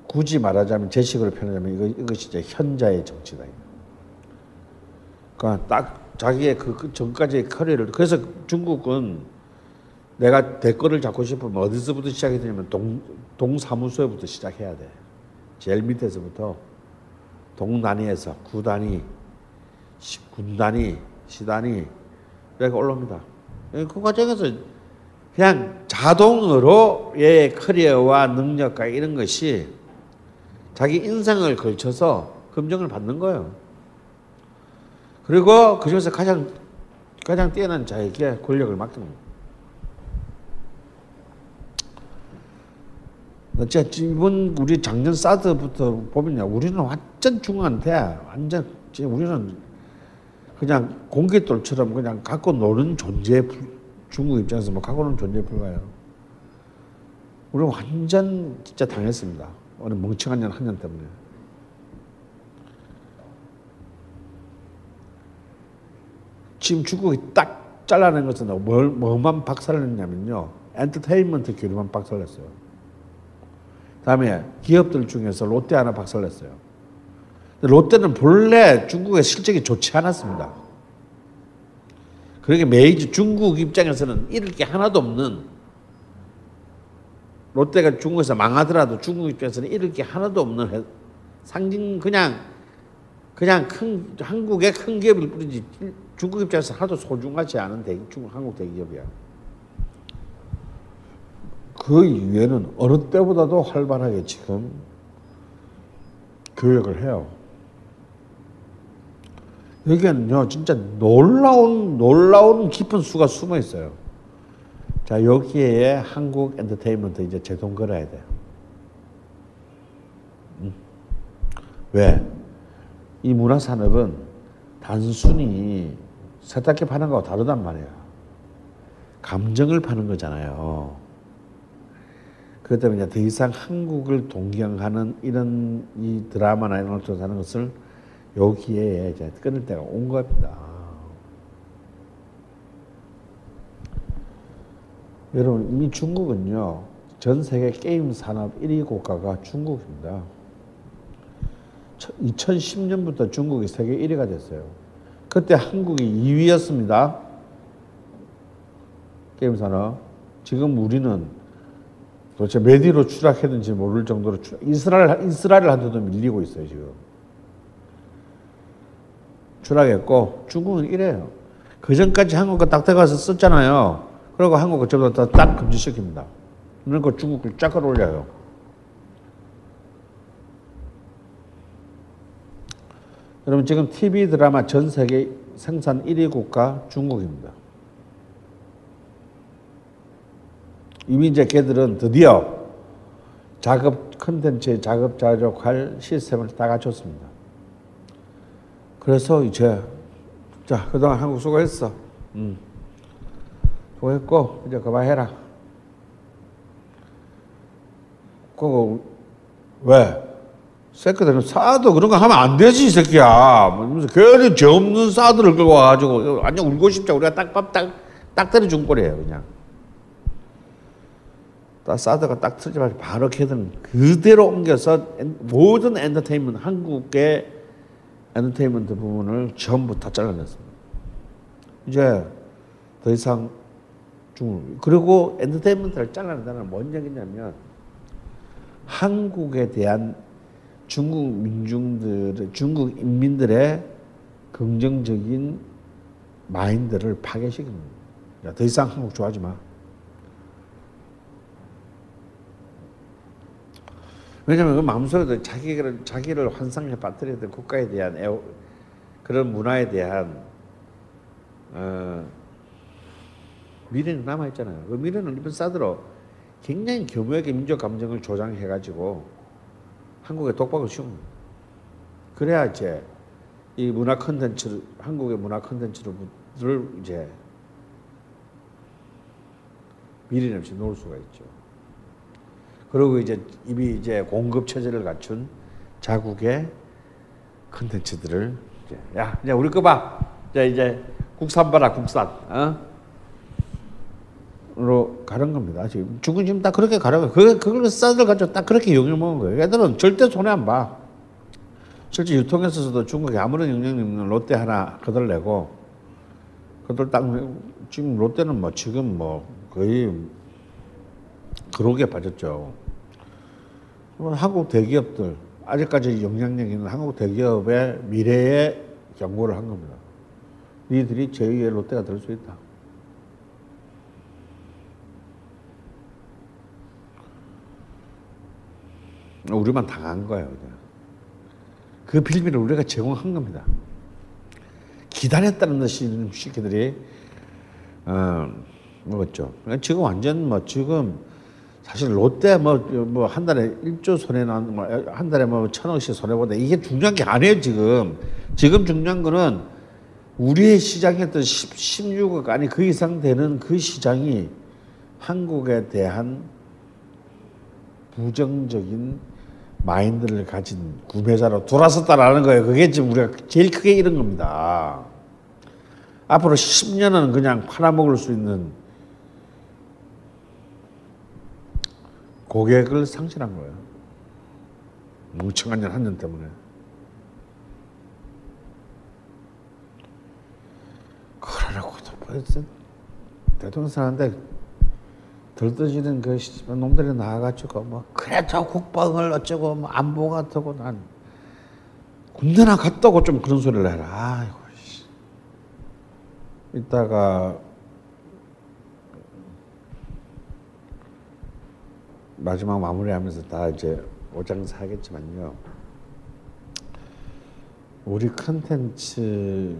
Speaker 5: 굳이 말하자면 제식으로 표현하자면 이것이 이제 현자의 정치다. 그러니까 딱 자기의 그 전까지의 커리어를. 그래서 중국은 내가 대권을 잡고 싶으면 어디서부터 시작해야 되냐면 동사무소에부터 시작해야 돼. 제일 밑에서부터 동단위에서 구단위, 군단위, 시단위 이렇게 올라옵니다. 그 과정에서 그냥 자동으로 얘의 커리어와 능력과 이런 것이 자기 인생을 걸쳐서 검증을 받는 거예요. 그리고 그중에서 가장 뛰어난 자에게 권력을 맡깁니다. 이번 우리 작년 사드부터 보면요, 우리는 완전 중국한테 우리는 그냥 공깃돌처럼 그냥 갖고 노는 존재. 중국 입장에서 갖고 노는 존재에 불과해요. 우리는 완전 진짜 당했습니다. 어느 멍청한 년 한 년 때문에. 지금 중국이 딱 잘라낸 것은 뭐만 박살냈냐면요. 엔터테인먼트 교류만 박살냈어요. 다음에 기업들 중에서 롯데 하나 박살냈어요. 롯데는 본래 중국의 실적이 좋지 않았습니다. 그러니까 메이지 중국 입장에서는 잃을 게 하나도 없는, 롯데가 중국에서 망하더라도 중국 입장에서는 잃을 게 하나도 없는 상징, 그냥 큰 한국의 큰 기업일 뿐이지 중국 입장에서 하나도 소중하지 않은 한국 대기업이야. 그 이외에는 어느 때보다도 활발하게 지금 교역을 해요. 여기에는요 진짜 놀라운 깊은 수가 숨어 있어요. 자, 여기에 한국 엔터테인먼트 이제 제 돈 걸어야 돼요. 왜? 이 문화산업은 단순히 세탁기 파는 거하고 다르단 말이야. 감정을 파는 거잖아요. 그렇기 때문에 이제 더 이상 한국을 동경하는 이런 이 드라마나 이런 것을 하는 것을 여기에 이제 끊을 때가 온 겁니다. 여러분, 이미 중국은요, 전 세계 게임 산업 1위 국가가 중국입니다. 2010년부터 중국이 세계 1위가 됐어요. 그때 한국이 2위였습니다. 게임 산업. 지금 우리는 도대체 몇 위로 추락했는지 모를 정도로 이스라엘한테도 밀리고 있어요, 지금. 추락했고, 중국은 이래요. 그 전까지 한국과 딱 들어가서 썼잖아요. 그리고 한국은 전부 다 딱 금지시킵니다. 그러니까 중국을 쫙 끌어올려요. 여러분, 지금 TV 드라마 전 세계 생산 1위 국가 중국입니다. 이미 이제 걔들은 드디어 작업 컨텐츠에 작업 자족할 시스템을 다 갖췄습니다. 그래서 이제 자, 그동안 한국 수고했어. 수고했고 이제 그만해라. 그거 왜? 새끼들은 사드 그런 거 하면 안 되지, 이 새끼야. 괜히 죄 없는 사드를 끌고 와가지고 완전 울고 싶자. 우리가 딱 때려준 꼴이에요, 그냥. 딱 사드가 딱 틀자마자 바로 걔들은 그대로 옮겨서 모든 엔터테인먼트, 한국의 엔터테인먼트 부분을 전부 다 잘라냈습니다. 이제 더 이상 그리고 엔터테인먼트를 잘라낸다는 건 뭔 얘기냐면 한국에 대한 중국 인민들의 긍정적인 마인드를 파괴시키는 거예요. 더 이상 한국 좋아하지 마. 왜냐하면 그 마음속에도 자기를 환상에 빠뜨리던 국가에 대한 그런 문화에 대한 미래는 남아있잖아요. 그 미래는 이번 사드로 굉장히 교묘하게 민족 감정을 조장해가지고 한국에 독박을 씌운 거예요. 그래야 이제 이 문화 콘텐츠를, 한국의 문화 콘텐츠를 이제 미련 없이 놓을 수가 있죠. 그리고 이제 이미 이제 공급 체제를 갖춘 자국의 콘텐츠들을 이제 우리 거 봐. 이제 국산 봐라, 국산. 로 가는 겁니다. 지금 중국은 지금 딱 그렇게 가려고. 그걸 싸들 가지고 딱 그렇게 욕을 먹은 거예요. 얘들은 절대 손해 안 봐. 실제 유통에서도 중국에 아무런 영향이 없는 롯데 하나 거들내고, 그들 딱 지금 롯데는 뭐 지금 뭐 거의 그러게 빠졌죠. 한국 대기업들, 아직까지 영향력 있는 한국 대기업의 미래에 경고를 한 겁니다. 니들이 제2의 롯데가 될 수 있다. 우리만 당한 거예요. 그냥. 그 빌미를 우리가 제공한 겁니다. 기다렸다는 듯이 새끼들이 먹었죠. 지금 완전 지금 사실 롯데 한 달에 1조 손해나 한 달에 1,000억씩 손해보다 이게 중요한 게 아니에요. 지금 중요한 거는 우리의 시장이었던 16억 아니 그 이상 되는 그 시장이 한국에 대한 부정적인 마인드를 가진 구매자로 돌아섰다라는 거예요. 그게 지금 우리가 제일 크게 잃은 겁니다. 앞으로 10년은 그냥 팔아먹을 수 있는 고객을 상실한 거예요. 멍청한 년 한 년 때문에. 그러라고 대통령 사는데 들떠지는 그 놈들이 나와가지고 뭐 그래 저 국방을 어쩌고 뭐 안보가 어쩌고 난 군대나 갔다 오고 좀 그런 소리를 해라. 아이고 씨. 이따가 마지막 마무리하면서 다 이제 오장사 하겠지만요. 우리 컨텐츠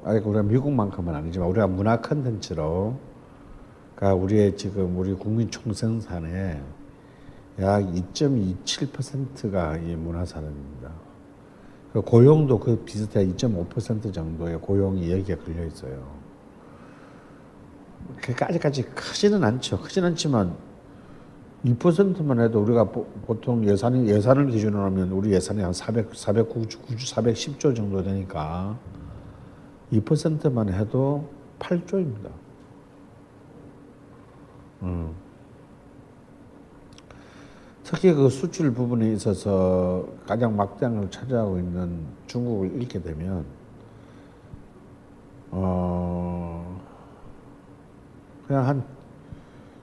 Speaker 5: 아니 우리가 미국만큼은 아니지만 우리가 문화 컨텐츠로 우리의 지금 우리 국민 총생산의 약 2.27%가 이 문화 산업입니다. 고용도 그 비슷해 2.5% 정도의 고용이 여기에 걸려 있어요. 그까지까지 크지는 않죠. 크지는 않지만 2%만 해도 우리가 보통 예산을 기준으로 하면 우리 예산이 한 410조 정도 되니까 2%만 해도 8조입니다. 특히 그 수출 부분에 있어서 가장 막대한을 차지하고 있는 중국을 잃게 되면 그냥 한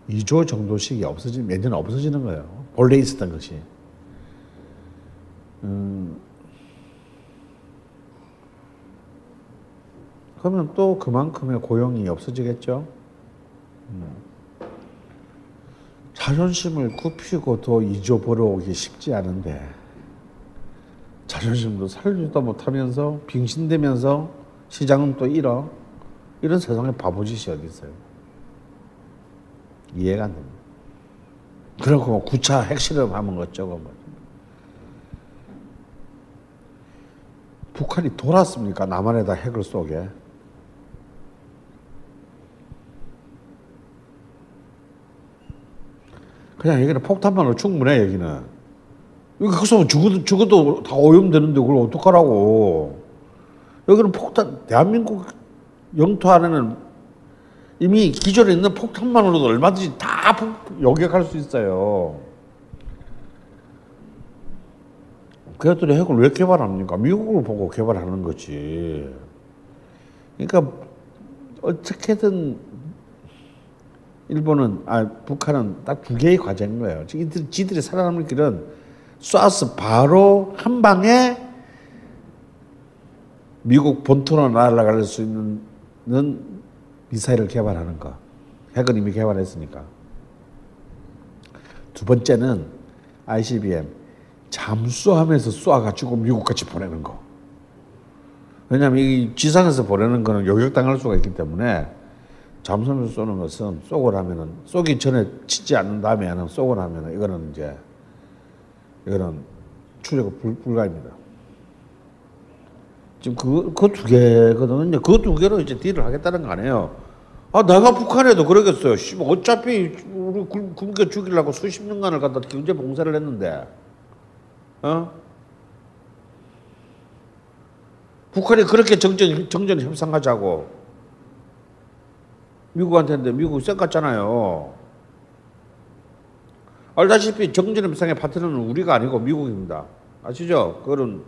Speaker 5: 2조 정도씩이 매년 없어지는 거예요. 본래 있었던 것이. 그러면 또 그만큼의 고용이 없어지겠죠. 자존심을 굽히고 또 2조 벌어오기 쉽지 않은데 자존심도 살지도 못하면서 빙신되면서 시장은 또 잃어. 이런 세상에 바보짓이 어디 있어요. 이해가 안 됩니다. 그리고 뭐 9차 핵실험하면 어쩌고 뭐. 북한이 돌았습니까? 남한에다 핵을 쏘게. 그냥 여기는 폭탄만으로 충분해. 여기는 여기 거기서 죽어도 다 오염되는데 그걸 어떡하라고. 여기는 폭탄, 대한민국 영토 안에는 이미 기존에 있는 폭탄만으로도 얼마든지 다 요격할 수 있어요. 그것들이 핵을 왜 개발합니까? 미국을 보고 개발하는 거지. 그러니까 어떻게든 북한은 딱 두 개의 과제인 거예요. 지들이 살아남을 길은 쏴서 바로 한 방에 미국 본토로 날아갈 수 있는 미사일을 개발하는 거. 핵은 이미 개발했으니까. 두 번째는 ICBM 잠수하면서 쏴가지고 미국까지 보내는 거. 왜냐하면 이 지상에서 보내는 거는 요격당할 수가 있기 때문에 잠수하면서 쏘는 것은 쏘기 전에 치지 않는 다음에는 쏘고 나면은 이거는 추적 불가입니다. 지금 그 두 개거든요. 그 두 개로 이제 딜을 하겠다는 거 아니에요. 내가 북한에도 그러겠어요. 어차피 우리 굶겨 죽이려고 수십 년간을 갖다 경제 봉쇄를 했는데, 북한이 그렇게 정전 협상하자고 미국한테 했는데 미국이 쌩깠잖아요. 알다시피 정전 협상의 파트너는 우리가 아니고 미국입니다. 아시죠? 그거는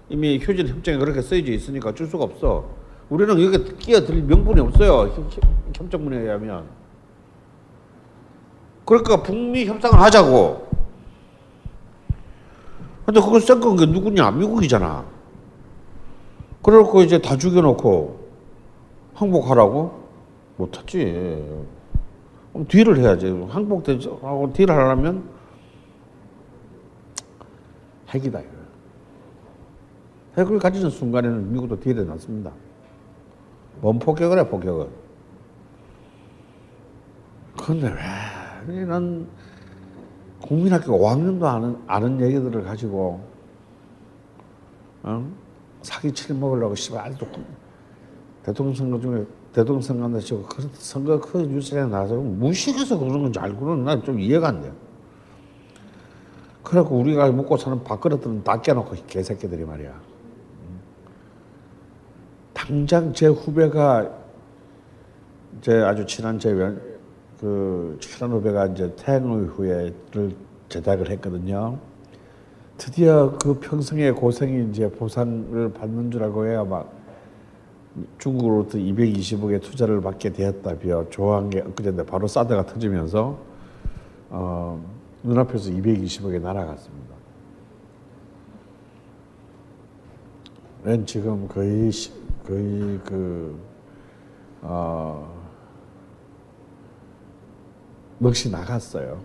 Speaker 5: 이미 휴전 협정에 그렇게 써져 있으니까 어쩔 수가 없어. 우리는 여기 끼어들 명분이 없어요. 협정문에 의하면. 그러니까 북미 협상을 하자고. 근데 그걸 쌩깐 게 누구냐? 미국이잖아. 그래놓고 이제 다 죽여놓고 항복하라고? 못하지. 그럼 딜을 해야지. 항복하고 딜을 하려면 핵이다. 핵을 가지는 순간에는 미국도 딜에 났습니다. 뭔 폭격을 해, 폭격을. 그런데 왜 이런 국민학교 5학년도 아는 얘기들을 가지고 사기 칠 먹으려고 아직도 대통령 선거 중에 대통령 선거한다 치고 그 선거 그 뉴스에 나와서 무식해서 그러는 건지 알고는 난 좀 이해가 안 돼요. 그래갖고 우리가 먹고 사는 밥그릇들은 다 깨놓고 개새끼들이 말이야. 당장 제 후배가 제 아주 친한 그 친한 후배가 이제 퇴임 후에를 제작을 했거든요. 드디어 그 평생의 고생이 이제 보상을 받는 줄 알고 해야 막 중국으로부터 220억의 투자를 받게 되었다며 좋아한 게 엊그제인데 바로 사드가 터지면서 눈앞에서 220억이 날아갔습니다. 는 지금 거의 넋이 나갔어요.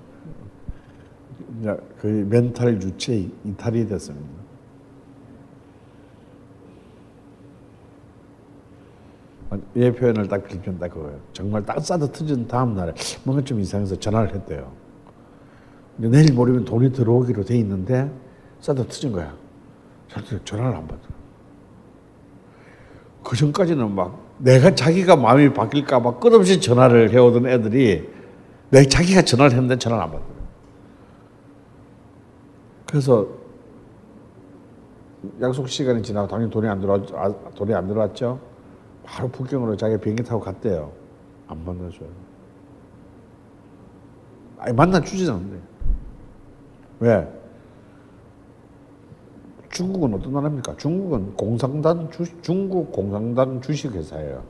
Speaker 5: 거의 멘탈 유체 이탈이 됐습니다. 이 표현을 딱 빌면 딱 그거예요. 정말 딱 사드 터진 다음 날에 뭔가 좀 이상해서 전화를 했대요. 내일 모레면 돈이 들어오기로 돼 있는데 사드 터진 거야. 전화를 안 받더라. 그 전까지는 막 자기가 마음이 바뀔까 봐 끝없이 전화를 해오던 애들이 자기가 전화를 했는데 전화를 안 받더라. 그래서 약속 시간이 지나고 당연히 돈이 안 들어왔죠. 바로 북경으로 자기 비행기 타고 갔대요. 안 만나줘요. 아니 만나주지 않는데. 왜? 중국은 어떤 나라입니까? 중국은 중국 공산당 주식회사예요.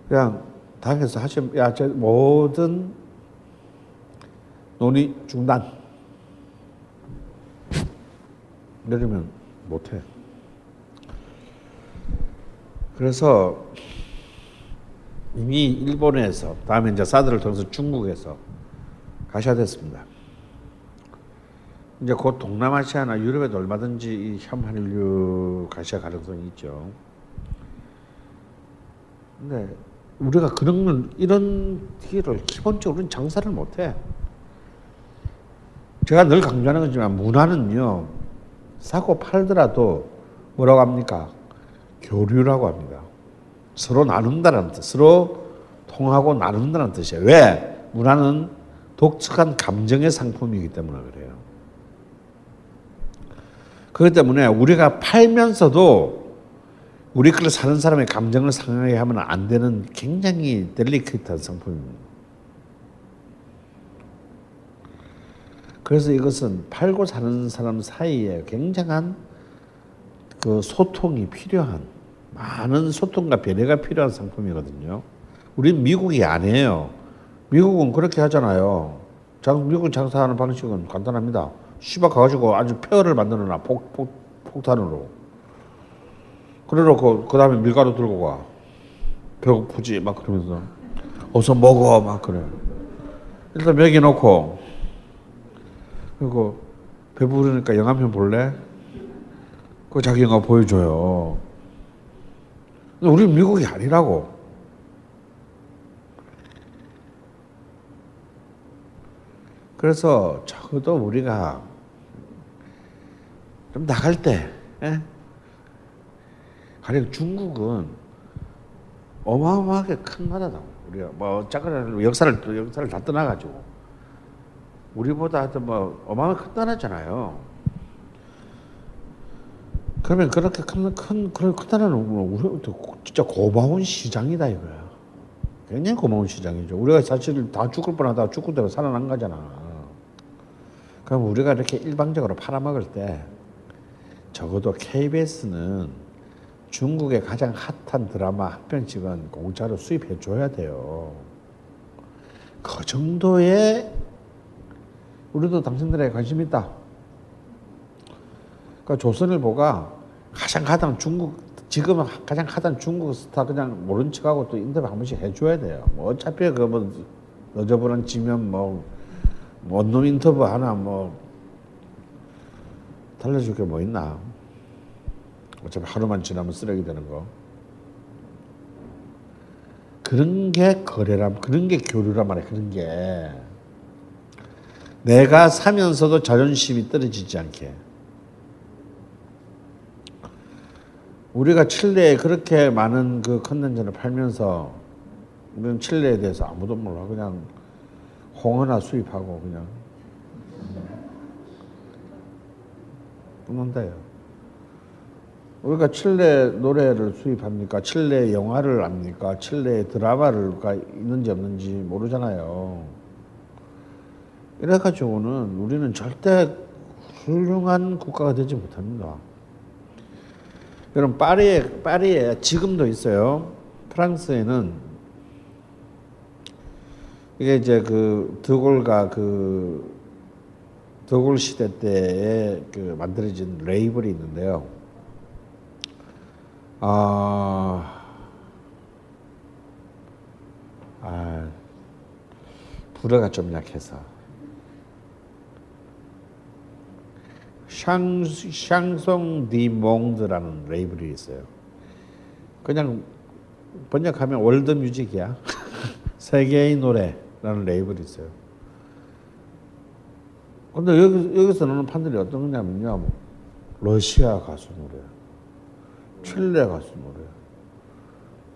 Speaker 5: 그냥 당에서 제 모든 논의 중단. 이러면 못해. 그래서 이미 일본에서 다음에 이제 사드를 통해서 중국에서 가셔야 됐습니다. 이제 곧 동남아시아나 유럽에도 얼마든지 이 혐한인류 가셔야 가능성이 있죠. 근데 우리가 이런 기회를 기본적으로는 장사를 못해. 제가 늘 강조하는 거지만 문화는요, 사고 팔더라도 뭐라고 합니까? 교류라고 합니다. 서로 나눈다는 뜻, 서로 통하고 나눈다는 뜻이에요. 왜? 문화는 독특한 감정의 상품이기 때문에 그래요. 그렇기 때문에 우리가 팔면서도 우리 걸 사는 사람의 감정을 상하게 하면 안 되는 굉장히 델리케이트한 상품입니다. 그래서 이것은 팔고 사는 사람 사이에 굉장한 그 소통이 필요한, 많은 소통과 배려가 필요한 상품이거든요. 우린 미국이 아니에요. 미국은 그렇게 하잖아요. 미국 장사하는 방식은 간단합니다. 시바 가가지고 아주 폐허를 만들어놔. 폭탄으로. 그래놓고 그 다음에 밀가루 들고 가. 배고프지? 막 그러면서 어서 먹어. 막 그래. 일단 먹여놓고 그리고 배부르니까 영화 한 편 볼래? 그 자기 영화 보여줘요. 우리는 미국이 아니라고. 그래서 적어도 우리가 좀 나갈 때, 가령 중국은 어마어마하게 큰 나라다. 우리가 뭐 잠깐 역사를 다 떠나가지고 우리보다 하여튼 뭐 어마어마하게 큰 나라잖아요. 그러면 그렇게 큰 나라는 우리 진짜 고마운 시장이다 이거야. 굉장히 고마운 시장이죠. 우리가 사실 다 죽을 뻔하다가 죽을 대로 살아난 거잖아. 그럼 우리가 이렇게 일방적으로 팔아먹을 때 적어도 KBS는 중국의 가장 핫한 드라마 한 편씩은 공짜로 수입해 줘야 돼요. 그 정도의 우리도 당신들에게 관심 있다. 그러니까 조선일보가 가장 핫한 지금은 가장 핫한 중국 스타 그냥 모른 척하고 또 인터뷰 한 번씩 해줘야 돼요. 뭐 어차피 그 뭐 너저분한 지면 뭐 원룸 인터뷰 하나 뭐 달래줄 게 뭐 있나? 어차피 하루만 지나면 쓰레기 되는 거. 그런 게 거래란, 그런 게 교류란 말이야. 그런 게 내가 사면서도 자존심이 떨어지지 않게. 우리가 칠레에 그렇게 많은 그 컨텐츠를 팔면서 우리는 칠레에 대해서 아무도 몰라. 그냥 홍 하나 수입하고 그냥 끝난다요. 우리가 칠레 노래를 수입합니까? 칠레 영화를 압니까? 칠레 드라마가 있는지 없는지 모르잖아요. 이래가지고는 우리는 절대 훌륭한 국가가 되지 못합니다. 여러분 파리에 지금도 있어요. 프랑스에는 이게 이제 그 드골과 그 드골 시대 때에 그 만들어진 레이블이 있는데요. 불어가 좀 약해서 샹송 디 몽드라는 레이블이 있어요. 그냥 번역하면 월드 뮤직이야. 세계의 노래라는 레이블이 있어요. 근데 여기서 나오는 판들이 어떤 거냐면요. 뭐 러시아 가수 노래, 칠레 가수 노래,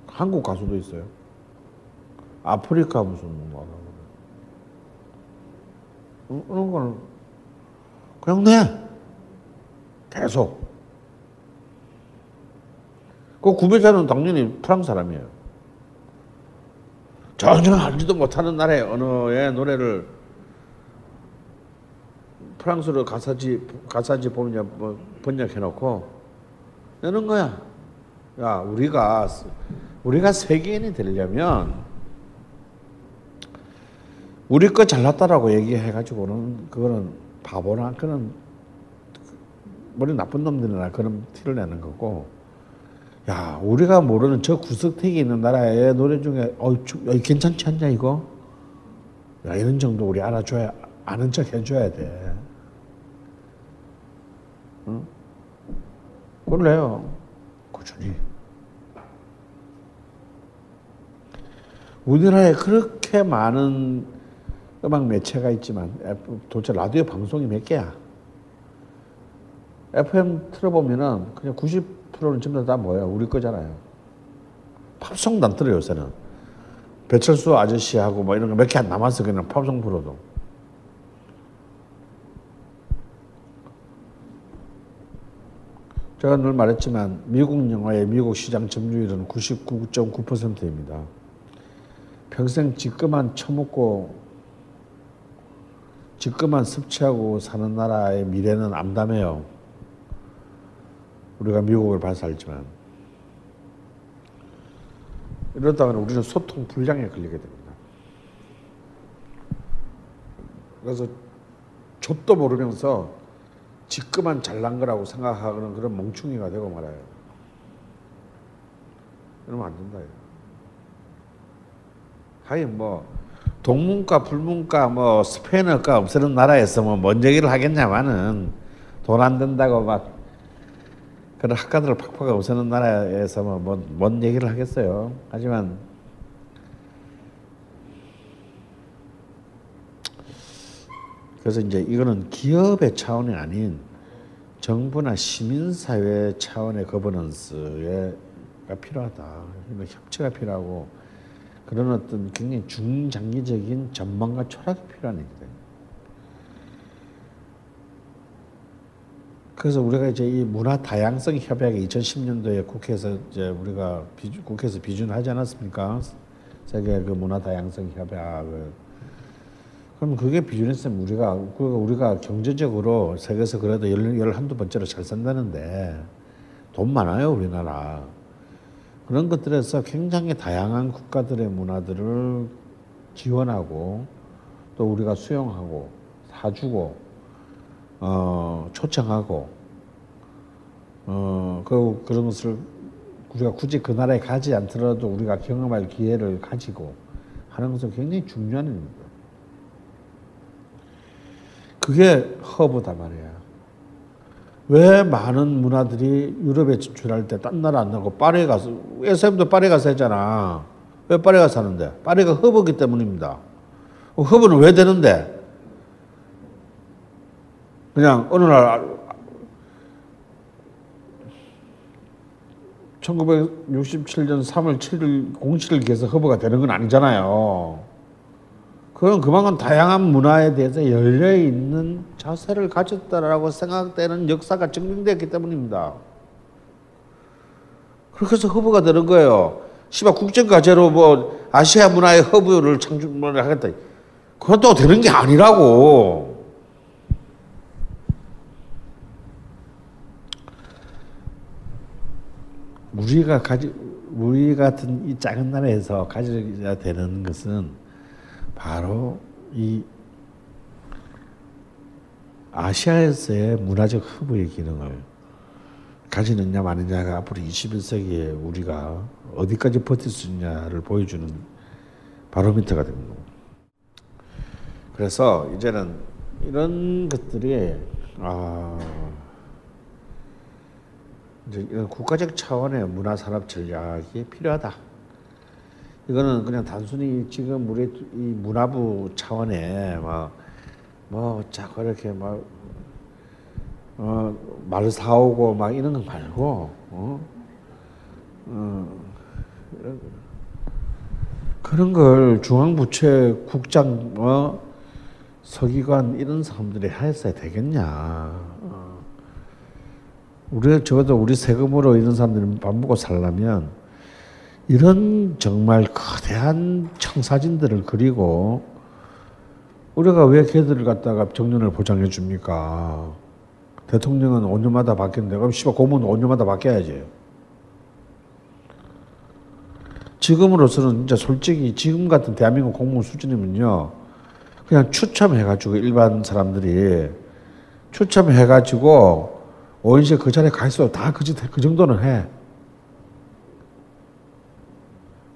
Speaker 5: 한국 가수도 있어요. 아프리카 무슨 뭐 이런 거는 그냥 내 계속. 그 구매자는 당연히 프랑스 사람이에요. 전혀 알지도 못하는 나라의 언어의 노래를 프랑스로 가사지 보면 뭐 번역해놓고 내는 거야. 야, 우리가 세계인이 되려면 우리 거 잘났다라고 얘기해가지고는 그거는 바보나 그런 머리 나쁜 놈들이나 그런 티를 내는 거고, 야, 우리가 모르는 저 구석택이 있는 나라의 노래 중에 괜찮지 않냐 이거? 야, 이런 정도 우리 알아줘야 아는 척 해줘야 돼. 응? 그래요. 꾸준히. 우리나라에 그렇게 많은 음악 매체가 있지만 도대체 라디오 방송이 몇 개야? FM 틀어보면은 그냥 90%는 전부 다 뭐야? 우리 거잖아요. 팝송도 안 틀어요, 요새는. 배철수 아저씨하고 뭐 이런 거 몇 개 안 남았어, 그냥 팝송 프로도. 제가 늘 말했지만 미국 영화의 미국 시장 점유율은 99.9%입니다. 평생 지금만 처먹고 지금만 섭취하고 사는 나라의 미래는 암담해요. 우리가 미국을 봐서 알지만. 이러다가는 우리는 소통 불량에 걸리게 됩니다. 그래서 족도 모르면서 지금만 잘난 거라고 생각하는 그런 멍충이가 되고 말아요. 이러면 안 된다. 하긴 뭐 동문과 불문과 뭐 스페인어가 없애는 나라에서 뭐 뭔 얘기를 하겠냐마는 돈 안 된다고 막 그런 학과들을 팍팍 없애는 나라에서 뭔 얘기를 하겠어요. 하지만 그래서 이제 이거는 기업의 차원이 아닌 정부나 시민사회 차원의 거버넌스가 필요하다. 협치가 필요하고 그런 어떤 굉장히 중장기적인 전망과 철학이 필요한 얘기다. 그래서 우리가 이제 이 문화 다양성 협약에 2010년도에 국회에서 이제 우리가 국회에서 비준하지 않았습니까? 세계 그 문화 다양성 협약을. 그럼 그게 비준했으면 우리가 경제적으로 세계에서 그래도 11번째로 잘 산다는데 돈 많아요, 우리나라. 그런 것들에서 굉장히 다양한 국가들의 문화들을 지원하고 또 우리가 수용하고 사주고 초청하고 그런 것을 우리가 굳이 그 나라에 가지 않더라도 우리가 경험할 기회를 가지고 하는 것은 굉장히 중요한 일입니다. 그게 허브다 말이야. 왜 많은 문화들이 유럽에 진출할 때 딴 나라 안 나고 파리에 가서, SM도 파리 가서 했잖아. 왜 파리 가서 하는데? 파리가 허브기 때문입니다. 허브는 왜 되는데? 그냥 어느 날 1967년 3월 7일 공시를 기해서 허브가 되는 건 아니잖아요. 그건 그만큼 다양한 문화에 대해서 열려있는 자세를 가졌다라고 생각되는 역사가 증명되었기 때문입니다. 그렇게 해서 허브가 되는 거예요. 시바 국제과제로 뭐 아시아 문화의 허브를 창출을 하겠다. 그건 또 되는 게 아니라고. 우리 같은 이 작은 나라에서 가져야 되는 것은 바로 이 아시아에서의 문화적 허브의 기능을 가지느냐 마느냐가 앞으로 21세기에 우리가 어디까지 버틸 수 있냐를 보여주는 바로미터가 됩니다. 그래서 이제는 이런 것들이 이제 이런 국가적 차원의 문화산업 전략이 필요하다. 이거는 그냥 단순히 지금 우리 이 문화부 차원에 뭐 자꾸 이렇게 말 사오고 막 이런 거 말고 그런 걸 중앙부처 국장 서기관 이런 사람들이 했어야 되겠냐. 적어도 우리 세금으로 이런 사람들이 밥 먹고 살려면 이런 정말 거대한 청사진들을 그리고 우리가 왜 걔들을 갖다가 정년을 보장해 줍니까? 대통령은 5년마다 바뀌는데 그럼 고문은 5년마다 바뀌어야지. 지금으로서는 진짜 솔직히 지금 같은 대한민국 공무원 수준이면요 그냥 추첨해가지고 일반 사람들이 추첨해가지고 5인실 그 자리에 가 있어도 다 그 정도는 해.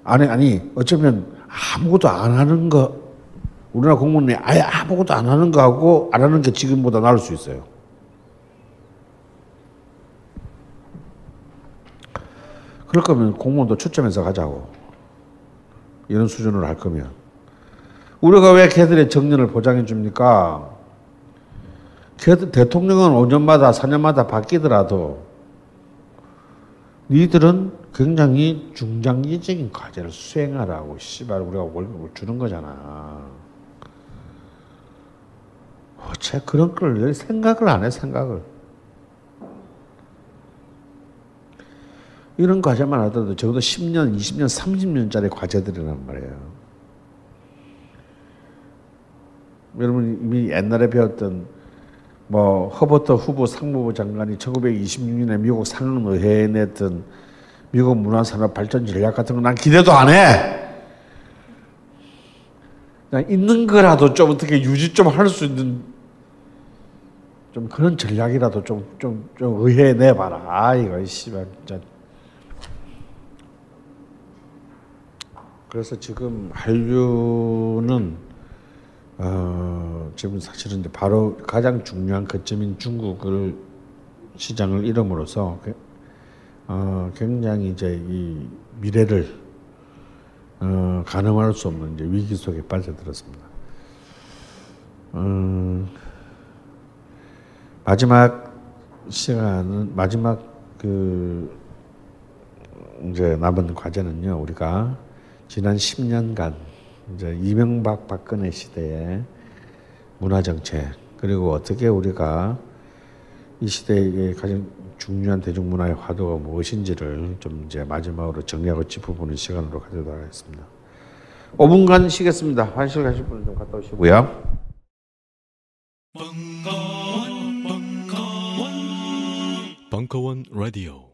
Speaker 5: 아니 어쩌면 아무것도 안 하는 거 우리나라 공무원이 아예 아무것도 안 하는 거하고 안 하는 게 지금보다 나을 수 있어요. 그럴 거면 공무원도 추첨해서 가자고. 이런 수준으로 할 거면. 우리가 왜 걔들의 정년을 보장해 줍니까? 걔들 대통령은 5년마다 4년마다 바뀌더라도 니들은 굉장히 중장기적인 과제를 수행하라고 우리가 월급을 주는 거잖아. 쟤 그런 걸 생각을 안 해, 생각을. 이런 과제만 하더라도 적어도 10년, 20년, 30년짜리 과제들이란 말이에요. 여러분 이미 옛날에 배웠던 허버트 후보 상무부 장관이 1926년에 미국 상원의회에 냈던 미국 문화산업 발전 전략 같은 거 난 기대도 안 해. 그냥 있는 거라도 좀 어떻게 유지 좀 할 수 있는 좀 그런 전략이라도 좀 의회에 내봐라. 이거 씨발 진짜. 그래서 지금 한류는 지금 사실은 이제 바로 가장 중요한 거점인 중국을 시장을 잃음으로써 굉장히 이제 이 미래를 가늠할 수 없는 이제 위기 속에 빠져들었습니다. 마지막 이제 남은 과제는요, 우리가 지난 10년간 이제 이명박 박근혜 시대의 문화정책 그리고 어떻게 우리가 이 시대의 가장 중요한 대중문화의 화두가 무엇인지를 좀 이제 마지막으로 정리하고 짚어보는 시간으로 가져도록 하겠습니다. 5분간 쉬겠습니다. 화장실 가실 분은 좀 갔다 오시고요.
Speaker 1: 벙커원 라디오.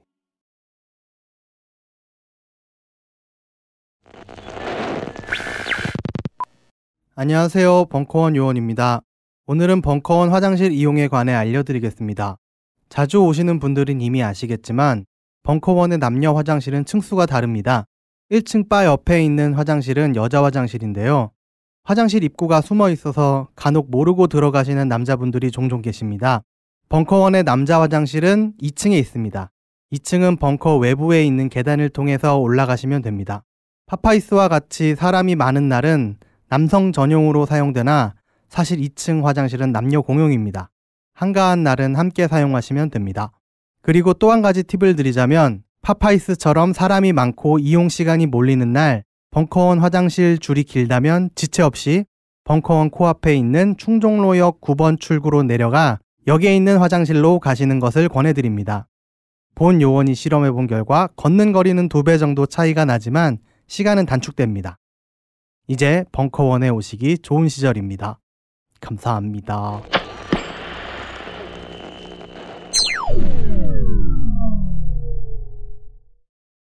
Speaker 6: 안녕하세요. 벙커원 요원입니다. 오늘은 벙커원 화장실 이용에 관해 알려드리겠습니다. 자주 오시는 분들은 이미 아시겠지만 벙커원의 남녀 화장실은 층수가 다릅니다. 1층 바 옆에 있는 화장실은 여자 화장실인데요. 화장실 입구가 숨어 있어서 간혹 모르고 들어가시는 남자분들이 종종 계십니다. 벙커원의 남자 화장실은 2층에 있습니다. 2층은 벙커 외부에 있는 계단을 통해서 올라가시면 됩니다. 파파이스와 같이 사람이 많은 날은 남성 전용으로 사용되나 사실 2층 화장실은 남녀 공용입니다. 한가한 날은 함께 사용하시면 됩니다. 그리고 또 한 가지 팁을 드리자면 파파이스처럼 사람이 많고 이용 시간이 몰리는 날 벙커원 화장실 줄이 길다면 지체 없이 벙커원 코앞에 있는 충정로역 9번 출구로 내려가 역에 있는 화장실로 가시는 것을 권해드립니다. 본 요원이 실험해본 결과 걷는 거리는 2배 정도 차이가 나지만 시간은 단축됩니다. 이제 벙커원에 오시기 좋은 시절입니다. 감사합니다.